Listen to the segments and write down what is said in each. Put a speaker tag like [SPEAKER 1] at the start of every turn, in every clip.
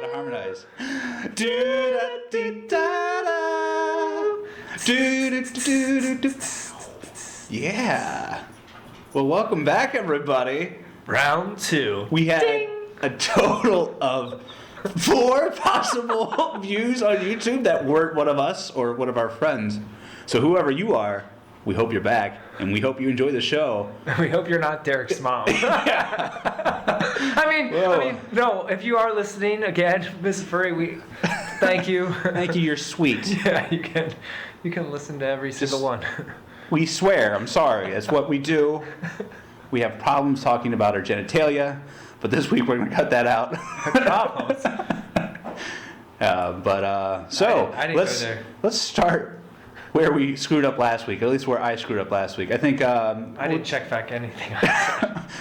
[SPEAKER 1] gotta harmonize. Yeah. Well, welcome back, everybody.
[SPEAKER 2] Round 2.
[SPEAKER 1] We had a total of 4 possible views on YouTube that weren't one of us or one of our friends. So whoever you are, we hope you're back, and we hope you enjoy the show.
[SPEAKER 2] We hope you're not Derek's mom. I mean, no, if you are listening, again, Mrs. Furry, we thank you.
[SPEAKER 1] Thank you, you're sweet.
[SPEAKER 2] Yeah, you can listen to every single one.
[SPEAKER 1] We swear, I'm sorry, that's what we do. We have problems talking about our genitalia, but this week we're going to cut that out.
[SPEAKER 2] Problems?
[SPEAKER 1] Let's start where we screwed up last week, at least where I screwed up last week. I think...
[SPEAKER 2] I didn't check back anything.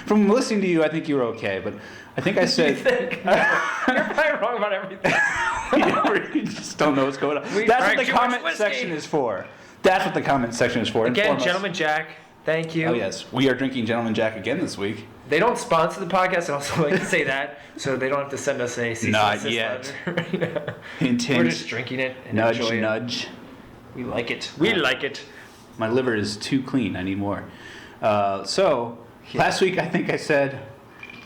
[SPEAKER 1] From listening to you, I think you were okay, but I think I said...
[SPEAKER 2] You think? No, you're probably wrong about everything.
[SPEAKER 1] You just don't know what's going on. That's what the comment section is for. That's what the comment section is for.
[SPEAKER 2] Again, Gentleman Jack, thank you.
[SPEAKER 1] Oh, yes. We are drinking Gentleman Jack again this week.
[SPEAKER 2] They don't sponsor the podcast. I also like to say that, so they don't have to send us a cease and desist letter. Yeah.
[SPEAKER 1] Hint, hint.
[SPEAKER 2] We're just drinking it and
[SPEAKER 1] nudge,
[SPEAKER 2] enjoy it.
[SPEAKER 1] Nudge.
[SPEAKER 2] We like it. We like it.
[SPEAKER 1] My liver is too clean. I need more. Last week I think I said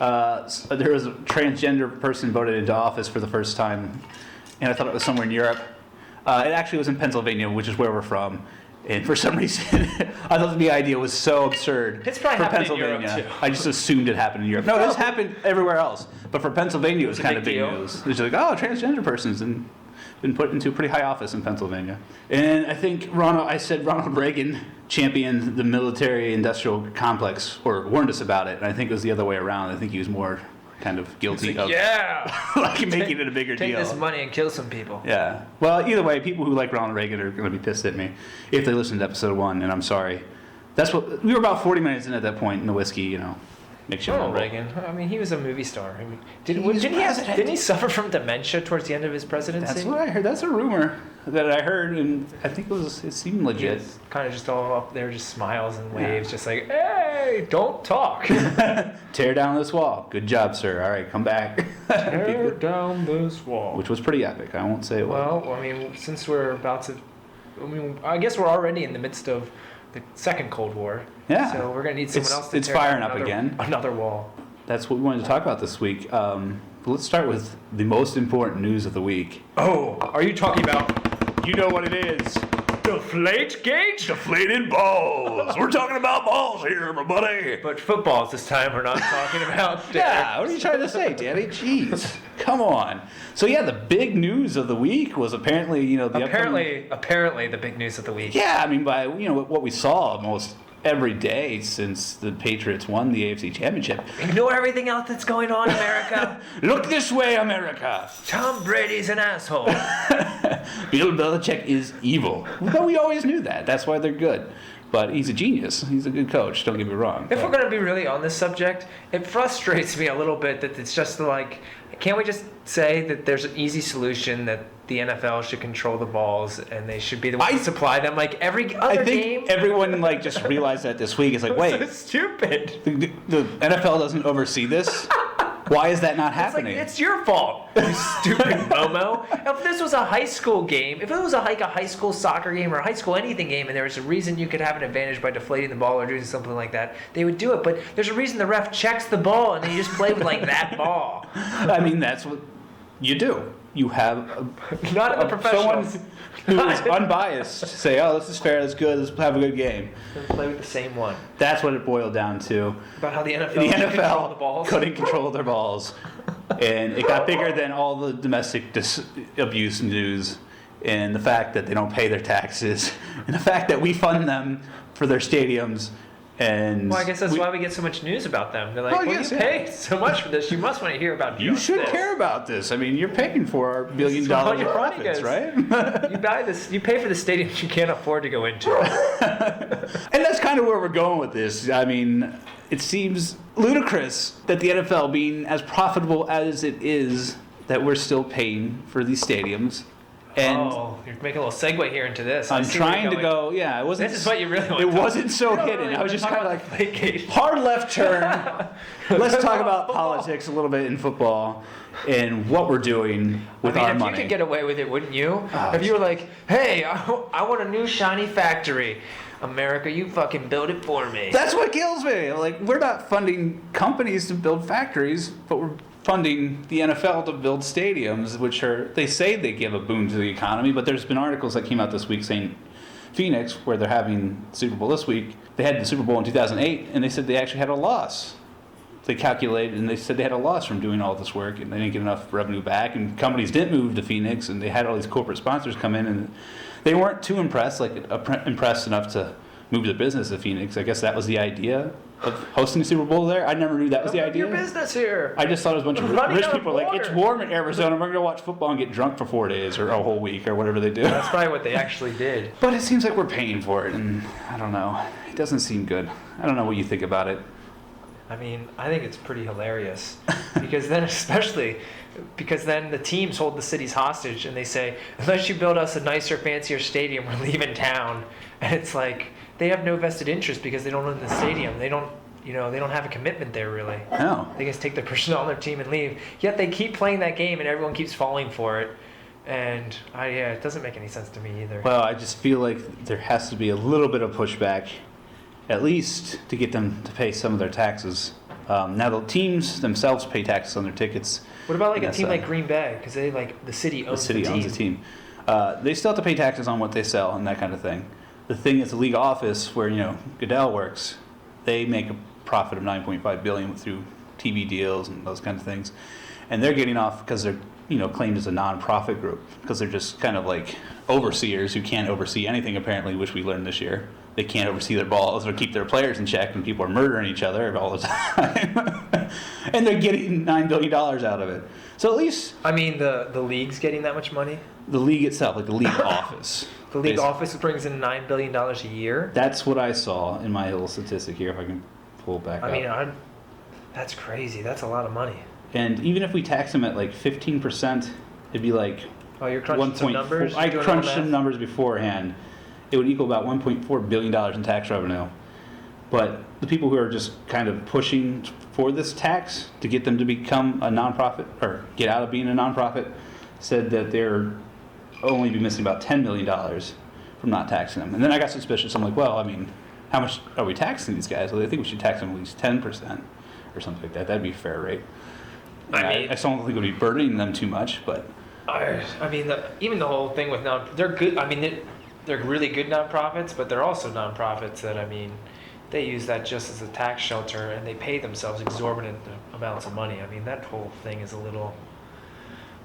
[SPEAKER 1] there was a transgender person voted into office for the first time, and I thought it was somewhere in Europe. It actually was in Pennsylvania, which is where we're from. And for some reason, I thought the idea was so absurd.
[SPEAKER 2] It's probably
[SPEAKER 1] for
[SPEAKER 2] happened
[SPEAKER 1] Pennsylvania.
[SPEAKER 2] in Europe, too.
[SPEAKER 1] I just assumed it happened in Europe. No, this happened everywhere else. But for Pennsylvania, it was kind of big news. It was like, oh, a transgender person's been put into a pretty high office in Pennsylvania. And I think Ronald Reagan championed the military-industrial complex, or warned us about it. And I think it was the other way around. I think he was more kind of guilty of making it a bigger deal.
[SPEAKER 2] Take this money and kill some people.
[SPEAKER 1] Yeah. Well, either way, people who like Ronald Reagan are going to be pissed at me if they listen to episode 1, and I'm sorry. We were about 40 minutes in at that point in the whiskey, makes you
[SPEAKER 2] Ronald Reagan. I mean, he was a movie star. I mean, didn't he suffer from dementia towards the end of his presidency?
[SPEAKER 1] That's what I heard. That's a rumor that I heard, and I think it seemed legit.
[SPEAKER 2] Kind of just all up there, just smiles and waves, just like, hey, don't talk.
[SPEAKER 1] Tear down this wall. Good job, sir. All right, come back.
[SPEAKER 2] Tear down this wall.
[SPEAKER 1] Which was pretty epic. I won't say it was.
[SPEAKER 2] Well, I mean, since we're about to... I guess we're already in the midst of the second Cold War.
[SPEAKER 1] Yeah.
[SPEAKER 2] So we're going to need someone else to
[SPEAKER 1] tear firing up again.
[SPEAKER 2] Another wall.
[SPEAKER 1] That's what we wanted to talk about this week. Let's start with the most important news of the week.
[SPEAKER 2] Oh, are you talking about...
[SPEAKER 1] You know what it is.
[SPEAKER 2] Deflategate?
[SPEAKER 1] Deflated balls. We're talking about balls here, everybody.
[SPEAKER 2] But footballs this time we're not talking about.
[SPEAKER 1] Yeah, what are you trying to say, Danny? Jeez. Come on. So yeah, the big news of the week was apparently,
[SPEAKER 2] Apparently the big news of the week.
[SPEAKER 1] Yeah, I mean by what we saw almost every day since the Patriots won the AFC Championship.
[SPEAKER 2] Ignore everything else that's going on, America.
[SPEAKER 1] Look this way, America.
[SPEAKER 2] Tom Brady's an asshole.
[SPEAKER 1] Bill Belichick is evil. But we always knew that. That's why they're good. But he's a genius. He's a good coach. Don't get me wrong.
[SPEAKER 2] If we're going to be really on this subject, it frustrates me a little bit that it's just like, can't we just say that there's an easy solution that the NFL should control the balls and they should be the ones to supply them like every other game?
[SPEAKER 1] I think everyone just realized that this week. It's like, wait.
[SPEAKER 2] So stupid.
[SPEAKER 1] The NFL doesn't oversee this? Why is that not happening?
[SPEAKER 2] It's your fault, you stupid Momo. If this was a high school game, if it was a high school soccer game or a high school anything game and there was a reason you could have an advantage by deflating the ball or doing something like that, they would do it. But there's a reason the ref checks the ball and you just play with that ball.
[SPEAKER 1] I mean, that's what you do. You have
[SPEAKER 2] not in the professionals.
[SPEAKER 1] Someone who is unbiased say, oh, this is fair, this is good, let's have a good game.
[SPEAKER 2] Play with the same one.
[SPEAKER 1] That's what it boiled down to.
[SPEAKER 2] About how the NFL
[SPEAKER 1] couldn't control their balls. And it got bigger than all the domestic abuse news, and the fact that they don't pay their taxes, and the fact that we fund them for their stadiums. And
[SPEAKER 2] I guess that's why we get so much news about them. They're like, you pay so much for this, you must want to hear about
[SPEAKER 1] You should care about this. I mean, you're paying for our $1 billion of profits, right?
[SPEAKER 2] You buy this, you pay for the stadiums you can't afford to go into.
[SPEAKER 1] And that's kind of where we're going with this. I mean, it seems ludicrous that the NFL, being as profitable as it is, that we're still paying for these stadiums. And
[SPEAKER 2] you're making a little segue here into this.
[SPEAKER 1] I'm trying to go. Yeah, it wasn't.
[SPEAKER 2] This is what you really want.
[SPEAKER 1] It wasn't so hidden. I was just kind of like
[SPEAKER 2] Deflategate.
[SPEAKER 1] hard left turn. Let's talk about politics a little bit in football and what we're doing with our money.
[SPEAKER 2] If you could get away with it, wouldn't you? If you were like, hey, I want a new shiny factory. America, you fucking build it for me.
[SPEAKER 1] That's what kills me. Like, we're not funding companies to build factories, but we're funding the NFL to build stadiums, which they say they give a boon to the economy, but there's been articles that came out this week saying Phoenix, where they're having the Super Bowl this week, they had the Super Bowl in 2008, and they said they actually had a loss. They calculated, and they said they had a loss from doing all this work, and they didn't get enough revenue back, and companies didn't move to Phoenix, and they had all these corporate sponsors come in, and they weren't too impressed enough to move their business to Phoenix. I guess that was the idea of hosting the Super Bowl there. I never knew that was the idea.
[SPEAKER 2] Your business here.
[SPEAKER 1] I just thought it was a bunch of rich people like, it's warm in Arizona, we're going to watch football and get drunk for 4 days or a whole week or whatever they do.
[SPEAKER 2] That's probably what they actually did.
[SPEAKER 1] But it seems like we're paying for it, and I don't know. It doesn't seem good. I don't know what you think about it.
[SPEAKER 2] I mean, I think it's pretty hilarious because then the teams hold the cities hostage and they say, unless you build us a nicer, fancier stadium, we're leaving town. And it's like, they have no vested interest because they don't own the stadium. They don't have a commitment there really.
[SPEAKER 1] No.
[SPEAKER 2] They just take the personnel on their team and leave. Yet they keep playing that game and everyone keeps falling for it. And it doesn't make any sense to me either.
[SPEAKER 1] Well, I just feel like there has to be a little bit of pushback, at least to get them to pay some of their taxes. Now the teams themselves pay taxes on their tickets.
[SPEAKER 2] What about like a team like Green Bay? Because the city owns the team.
[SPEAKER 1] Owns the team. They still have to pay taxes on what they sell and that kind of thing. The thing is, the league office where Goodell works, they make a profit of $9.5 billion through TV deals and those kind of things, and they're getting off because they're claimed as a non-profit group because they're just kind of like overseers who can't oversee anything apparently, which we learned this year. They can't oversee their balls or keep their players in check, and people are murdering each other all the time. And they're getting $9 billion out of it. So at least...
[SPEAKER 2] I mean, the league's getting that much money?
[SPEAKER 1] The league itself, like the league office.
[SPEAKER 2] The league office brings in $9 billion a year?
[SPEAKER 1] That's what I saw in my little statistic here, if I can pull it back up.
[SPEAKER 2] I mean, that's crazy. That's a lot of money.
[SPEAKER 1] And even if we tax them at like 15%, it'd be like...
[SPEAKER 2] Oh, you're crunching some numbers?
[SPEAKER 1] I crunched some numbers beforehand. It would equal about $1.4 billion in tax revenue. But the people who are just kind of pushing for this tax to get them to become a nonprofit or get out of being a nonprofit said that they're only be missing about $10 million from not taxing them. And then I got suspicious. I'm like, well, I mean, how much are we taxing these guys? Well, I think we should tax them at least 10% or something like that. That'd be a fair rate. I don't think it would be burdening them too much, but...
[SPEAKER 2] I mean, even the whole thing with they're good. I mean, they're really good nonprofits, but they're also nonprofits that, I mean, they use that just as a tax shelter, and they pay themselves exorbitant amounts of money. I mean, that whole thing is a little...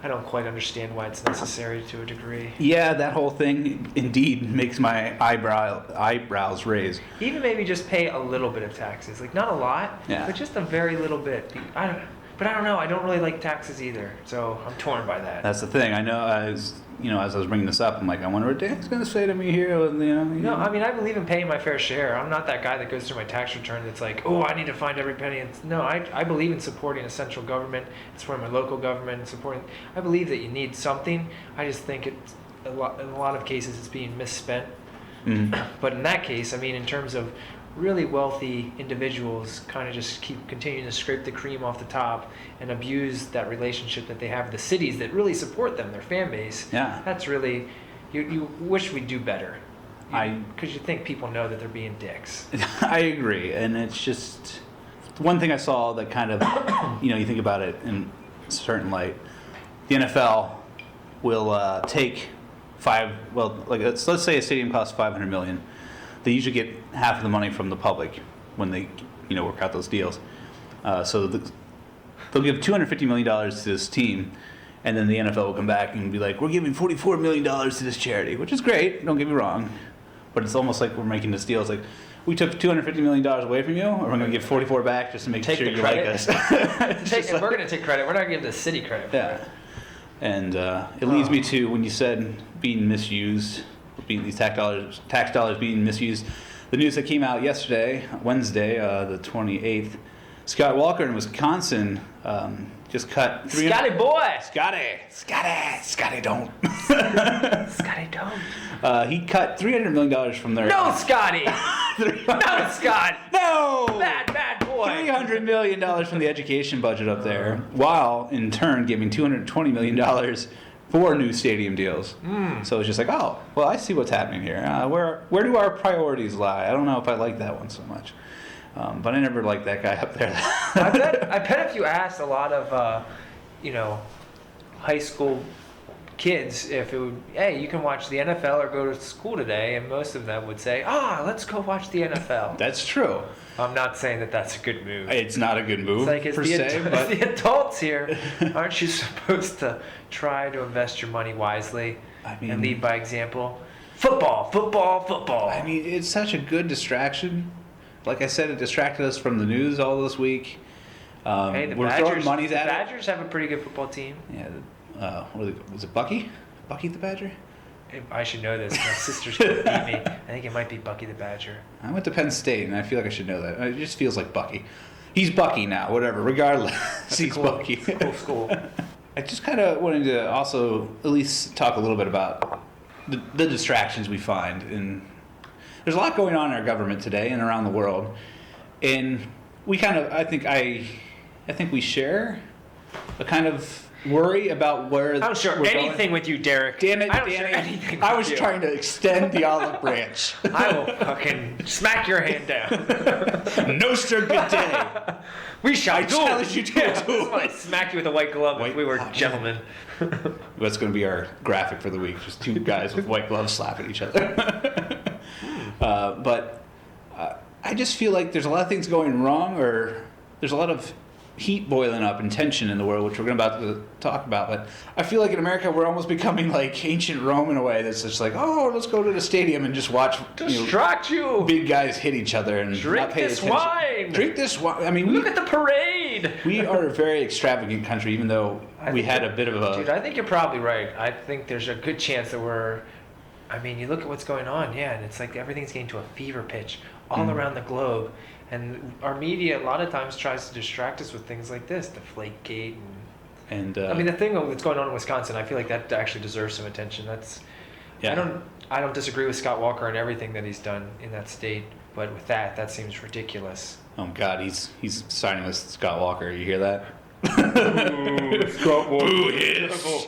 [SPEAKER 2] I don't quite understand why it's necessary to a degree.
[SPEAKER 1] Yeah, that whole thing indeed makes my eyebrows raise.
[SPEAKER 2] Even maybe just pay a little bit of taxes. Like, not a lot, but just a very little bit. But I don't know. I don't really like taxes either, so I'm torn by that.
[SPEAKER 1] That's the thing. I know as I was bringing this up, I'm like, I wonder what Dan's going to say to me here.
[SPEAKER 2] No, I mean, I believe in paying my fair share. I'm not that guy that goes through my tax return that's like, oh, I need to find every penny. No, I believe in supporting a central government, supporting my local government, I believe that you need something. I just think it's in a lot of cases it's being misspent. Mm-hmm. But in that case, I mean, in terms of really wealthy individuals kind of just keep continuing to scrape the cream off the top and abuse that relationship that they have with the cities that really support them, their fan base.
[SPEAKER 1] Yeah.
[SPEAKER 2] That's really, you wish we'd do better. Because you think people know that they're being dicks.
[SPEAKER 1] I agree. And it's just, one thing I saw that kind of, you think about it in a certain light, the NFL will take let's say a stadium costs $500 million. They usually get half of the money from the public when they, work out those deals. So they'll give $250 million to this team, and then the NFL will come back and be like, we're giving $44 million to this charity, which is great, don't get me wrong. But it's almost like we're making this deal. It's like, we took $250 million away from you, or we're going to give 44 back just to make sure you like us.
[SPEAKER 2] We're going to take credit. We're not going to give the city credit for it.
[SPEAKER 1] And it leads me to, when you said being misused, these tax dollars being misused, the news that came out yesterday, Wednesday, the 28th, Scott Walker in Wisconsin just cut
[SPEAKER 2] Scotty boy.
[SPEAKER 1] Scotty don't.
[SPEAKER 2] Scotty don't.
[SPEAKER 1] He cut $300 million from their.
[SPEAKER 2] No, Scotty. No, Scott.
[SPEAKER 1] No.
[SPEAKER 2] Bad boy.
[SPEAKER 1] $300 million from the education budget up there, while in turn giving $220 million for new stadium deals. So it's just like, oh, well, I see what's happening here. Where do our priorities lie? I don't know if I like that one so much. But I never liked that guy up there.
[SPEAKER 2] I bet if you asked a lot of, high school kids if it would, hey, you can watch the NFL or go to school today, and most of them would say, let's go watch the NFL.
[SPEAKER 1] That's true.
[SPEAKER 2] I'm not saying that that's a good move.
[SPEAKER 1] It's not a good move,
[SPEAKER 2] It's
[SPEAKER 1] per
[SPEAKER 2] like,
[SPEAKER 1] se. But
[SPEAKER 2] the adults here, aren't you supposed to try to invest your money wisely and lead by example? Football.
[SPEAKER 1] I mean, it's such a good distraction. Like I said, it distracted us from the news all this week.
[SPEAKER 2] Hey, the
[SPEAKER 1] we're
[SPEAKER 2] Badgers,
[SPEAKER 1] throwing monies at
[SPEAKER 2] the
[SPEAKER 1] it.
[SPEAKER 2] Badgers have a pretty good football team.
[SPEAKER 1] Yeah. Was it Bucky? Bucky the Badger?
[SPEAKER 2] I should know this. My sister's going to beat me. I think it might be Bucky the Badger.
[SPEAKER 1] I went to Penn State, and I feel like I should know that. It just feels like Bucky. He's Bucky now, whatever. Regardless, he's
[SPEAKER 2] cool,
[SPEAKER 1] Bucky.
[SPEAKER 2] Cool school.
[SPEAKER 1] I just kind of wanted to also at least talk a little bit about the distractions we find. And there's a lot going on in our government today and around the world. And we kind of, I think we share a kind of worry about where
[SPEAKER 2] I don't share
[SPEAKER 1] we're
[SPEAKER 2] anything
[SPEAKER 1] going.
[SPEAKER 2] with you, Derek.
[SPEAKER 1] Damn it,
[SPEAKER 2] I don't share
[SPEAKER 1] Danny.
[SPEAKER 2] anything
[SPEAKER 1] I
[SPEAKER 2] with
[SPEAKER 1] was
[SPEAKER 2] you.
[SPEAKER 1] trying to extend the olive branch.
[SPEAKER 2] I will fucking smack your hand down.
[SPEAKER 1] No, sir, good day.
[SPEAKER 2] We shall do.
[SPEAKER 1] challenge you to a duel.
[SPEAKER 2] I smack you with a white glove if we were gentlemen.
[SPEAKER 1] That's going to be our graphic for the week. Just two guys with white gloves slapping each other. But I just feel like there's a lot of things going wrong, or there's a lot of heat boiling up and tension in the world, which we're about to talk about. But I feel like in America, we're almost becoming like ancient Rome in a way that's just like, oh, let's go to the stadium and just watch
[SPEAKER 2] Distract you.
[SPEAKER 1] big guys hit each other and
[SPEAKER 2] Drink
[SPEAKER 1] not pay
[SPEAKER 2] this
[SPEAKER 1] attention.
[SPEAKER 2] wine.
[SPEAKER 1] Drink this wine. I mean,
[SPEAKER 2] Look at the parade.
[SPEAKER 1] we are a very extravagant country, even though we had a bit of a...
[SPEAKER 2] Dude, I think you're probably right. I think there's a good chance that you look at what's going on, and it's like everything's getting to a fever pitch all around the globe. And our media a lot of times tries to distract us with things like this, Deflategate
[SPEAKER 1] And
[SPEAKER 2] the thing that's going on in Wisconsin, I feel like that actually deserves some attention.
[SPEAKER 1] yeah.
[SPEAKER 2] I don't disagree with Scott Walker and everything that he's done in that state, but with that seems ridiculous.
[SPEAKER 1] Oh God, he's signing with Scott Walker. You hear that?
[SPEAKER 2] Ooh, Scott Walker.
[SPEAKER 1] Boo hiss.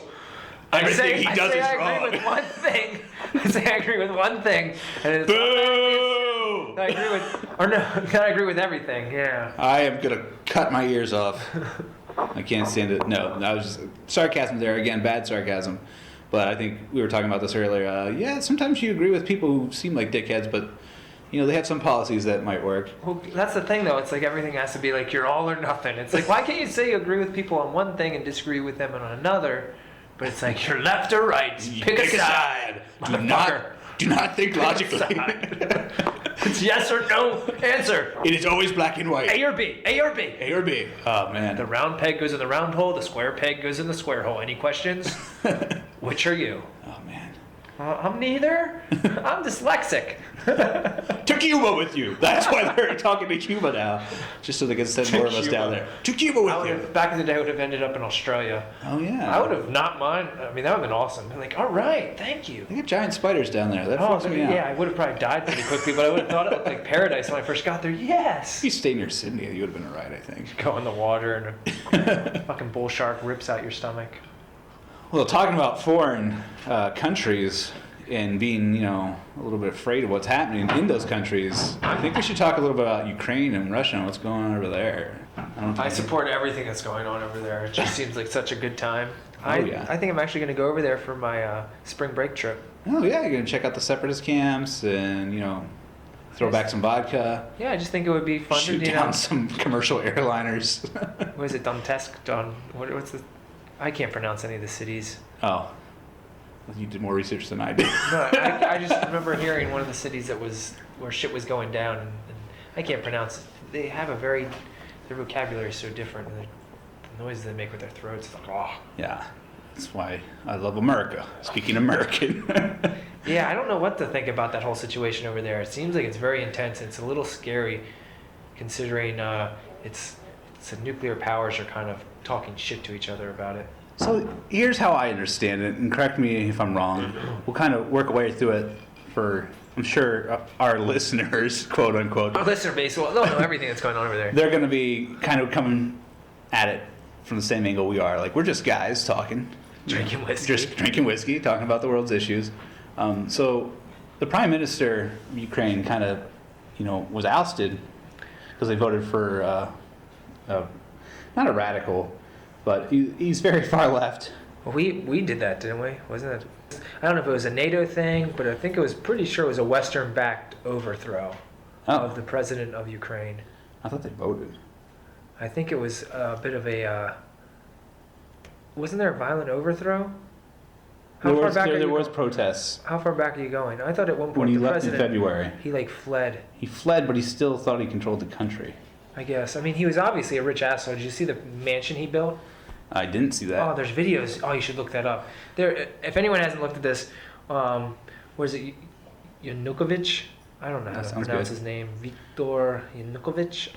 [SPEAKER 1] Everything he does is
[SPEAKER 2] I
[SPEAKER 1] wrong.
[SPEAKER 2] agree with one thing. I say I agree with one thing, and it's
[SPEAKER 1] Boo!
[SPEAKER 2] I agree with everything. Yeah.
[SPEAKER 1] I am gonna cut my ears off. I can't stand it. No, I was just sarcasm there again. Bad sarcasm. But I think we were talking about this earlier. Yeah, sometimes you agree with people who seem like dickheads, but they have some policies that might work.
[SPEAKER 2] Well, that's the thing, though. It's like everything has to be like you're all or nothing. It's like, why can't you say you agree with people on one thing and disagree with them on another? But it's like you're left or right. Pick a side.
[SPEAKER 1] Do not think logically.
[SPEAKER 2] It's yes or no answer.
[SPEAKER 1] It is always black and white.
[SPEAKER 2] A or B. A or B.
[SPEAKER 1] A or B. Oh man.
[SPEAKER 2] The round peg goes in the round hole. The square peg goes in the square hole. Any questions? Which are you?
[SPEAKER 1] Oh man.
[SPEAKER 2] I'm neither. I'm dyslexic.
[SPEAKER 1] To Cuba with you. That's why they're talking to Cuba now, just so they can send more of us down there. To Cuba with you.
[SPEAKER 2] Back in the day, I would have ended up in Australia.
[SPEAKER 1] Oh yeah.
[SPEAKER 2] I would have not mind. I mean, that would have been awesome. I'm like, all right, thank you.
[SPEAKER 1] They got giant spiders down there. That freaks me out.
[SPEAKER 2] Yeah, I would have probably died pretty quickly, but I would have thought it looked like paradise when I first got there. Yes.
[SPEAKER 1] If you stayed near Sydney, you would have been alright, I think.
[SPEAKER 2] Go in the water and a fucking bull shark rips out your stomach.
[SPEAKER 1] Well, talking about foreign countries and being, a little bit afraid of what's happening in those countries, I think we should talk a little bit about Ukraine and Russia and what's going on over there.
[SPEAKER 2] I support everything that's going on over there. It just seems like such a good time.
[SPEAKER 1] Yeah.
[SPEAKER 2] I think I'm actually going to go over there for my spring break trip.
[SPEAKER 1] Oh yeah, you're gonna check out the separatist camps and throw back some vodka.
[SPEAKER 2] Yeah, I just think it would be fun
[SPEAKER 1] Shoot
[SPEAKER 2] to
[SPEAKER 1] down some commercial airliners.
[SPEAKER 2] What is it, Donetsk? What's the? I can't pronounce any of the cities.
[SPEAKER 1] Oh, you did more research than I did.
[SPEAKER 2] No, I just remember hearing one of the cities where shit was going down, and I can't pronounce it. They have their vocabulary is so different, and the noises they make with their throats, it's like, oh.
[SPEAKER 1] Yeah, that's why I love America. Speaking American.
[SPEAKER 2] Yeah, I don't know what to think about that whole situation over there. It seems like it's very intense. It's a little scary, considering it's So nuclear powers are kind of talking shit to each other about it.
[SPEAKER 1] So here's how I understand it, and correct me if I'm wrong. We'll kind of work our way through it for, I'm sure, our listeners, quote unquote.
[SPEAKER 2] Our listener base, well, they'll know everything that's going on over there.
[SPEAKER 1] They're going to be kind of coming at it from the same angle we are. Like, we're just guys talking.
[SPEAKER 2] Drinking whiskey.
[SPEAKER 1] Just drinking whiskey, talking about the world's issues. So the Prime Minister of Ukraine kind of, was ousted because they voted for, not a radical, but he's very far left.
[SPEAKER 2] Well, we did that, didn't we? Wasn't it? I don't know if it was a NATO thing, but I think it was pretty sure it was a Western-backed overthrow of the president of Ukraine.
[SPEAKER 1] I thought they voted.
[SPEAKER 2] I think it was a bit of a. Wasn't there a violent overthrow?
[SPEAKER 1] There was protests.
[SPEAKER 2] How far back are you going? I thought at one point
[SPEAKER 1] when he
[SPEAKER 2] the
[SPEAKER 1] left
[SPEAKER 2] president,
[SPEAKER 1] in February.
[SPEAKER 2] He fled.
[SPEAKER 1] He fled, but he still thought he controlled the country.
[SPEAKER 2] I guess. I mean, he was obviously a rich asshole. Did you see the mansion he built?
[SPEAKER 1] I didn't see that.
[SPEAKER 2] Oh, there's videos. Oh, you should look that up. There, if anyone hasn't looked at this, where is it? Yanukovych? I don't know how to pronounce his name. Viktor Yanukovych.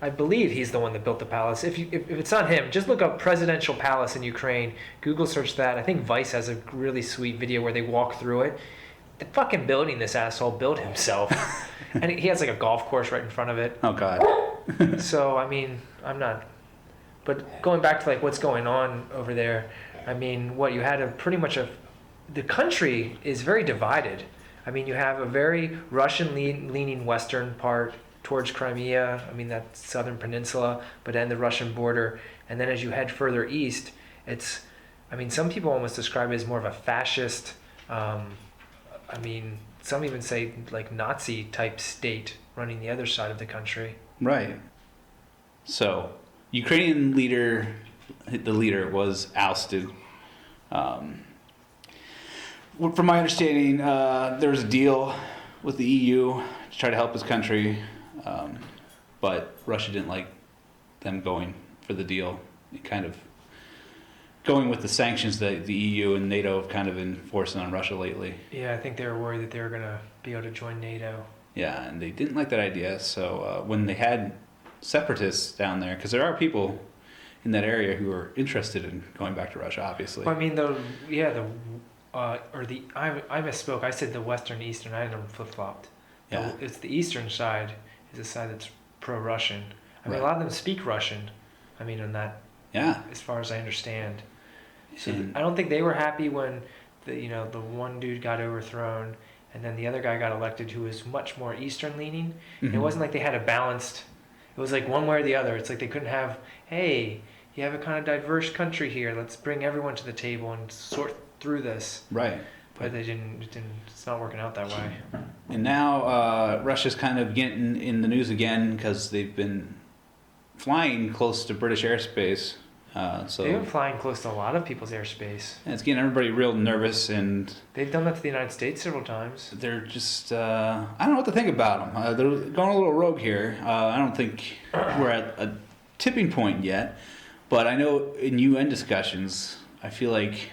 [SPEAKER 2] I believe he's the one that built the palace. If it's not him, just look up presidential palace in Ukraine. Google search that. I think Vice has a really sweet video where they walk through it. The fucking building this asshole built himself. And he has like a golf course right in front of it.
[SPEAKER 1] Oh, God.
[SPEAKER 2] So, I mean, I'm not... But going back to like what's going on over there, I mean, you had the country is very divided. I mean, you have a very Russian-leaning western part towards Crimea, I mean, that southern peninsula, but then the Russian border. And then as you head further east, some people almost describe it as more of a fascist, some even say like Nazi type state running the other side of the country.
[SPEAKER 1] Right. So, Ukrainian leader was ousted. From my understanding, there was a deal with the EU to try to help his country, but Russia didn't like them going for the deal. Kind of going with the sanctions that the EU and NATO have kind of been forcing on Russia lately.
[SPEAKER 2] Yeah, I think they were worried that they were going to be able to join NATO.
[SPEAKER 1] Yeah, and they didn't like that idea. So when they had separatists down there, because there are people in that area who are interested in going back to Russia, obviously.
[SPEAKER 2] Well, I mean, I misspoke. I said the western, eastern. I had them flip-flopped.
[SPEAKER 1] Yeah.
[SPEAKER 2] It's the eastern side is the side that's pro-Russian. I mean, a lot of them speak Russian. I mean, in that.
[SPEAKER 1] Yeah.
[SPEAKER 2] As far as I understand. So I don't think they were happy when the one dude got overthrown and then the other guy got elected who was much more eastern leaning. Mm-hmm. It wasn't like they had a balanced. It was like one way or the other. It's like they couldn't have, hey, you have a kind of diverse country here. Let's bring everyone to the table and sort through this.
[SPEAKER 1] Right.
[SPEAKER 2] But they didn't. It's not working out that way.
[SPEAKER 1] And now Russia's kind of getting in the news again because they've been flying close to British airspace. So
[SPEAKER 2] they've been flying close to a lot of people's airspace.
[SPEAKER 1] And it's getting everybody real nervous, and
[SPEAKER 2] they've done that to the United States several times.
[SPEAKER 1] They're just I don't know what to think about them. They're going a little rogue here. I don't think we're at a tipping point yet, but I know in UN discussions, I feel like,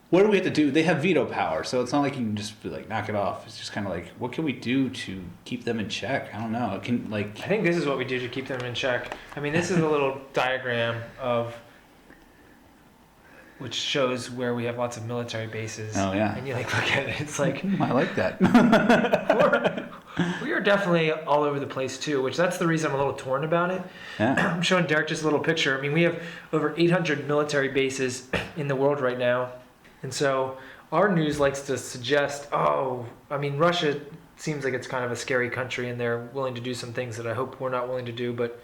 [SPEAKER 1] what do we have to do? They have veto power, so it's not like you can just be like knock it off. It's just kind of like, what can we do to keep them in check? I don't know. I
[SPEAKER 2] think this is what we do to keep them in check. I mean, this is a little diagram which shows where we have lots of military bases.
[SPEAKER 1] Oh yeah.
[SPEAKER 2] And you look at it, it's like
[SPEAKER 1] I like that.
[SPEAKER 2] we are definitely all over the place too, which that's the reason I'm a little torn about it.
[SPEAKER 1] Yeah.
[SPEAKER 2] I'm showing Derek just a little picture. I mean, we have over 800 military bases in the world right now. And so our news likes to suggest, Russia seems like it's kind of a scary country and they're willing to do some things that I hope we're not willing to do. But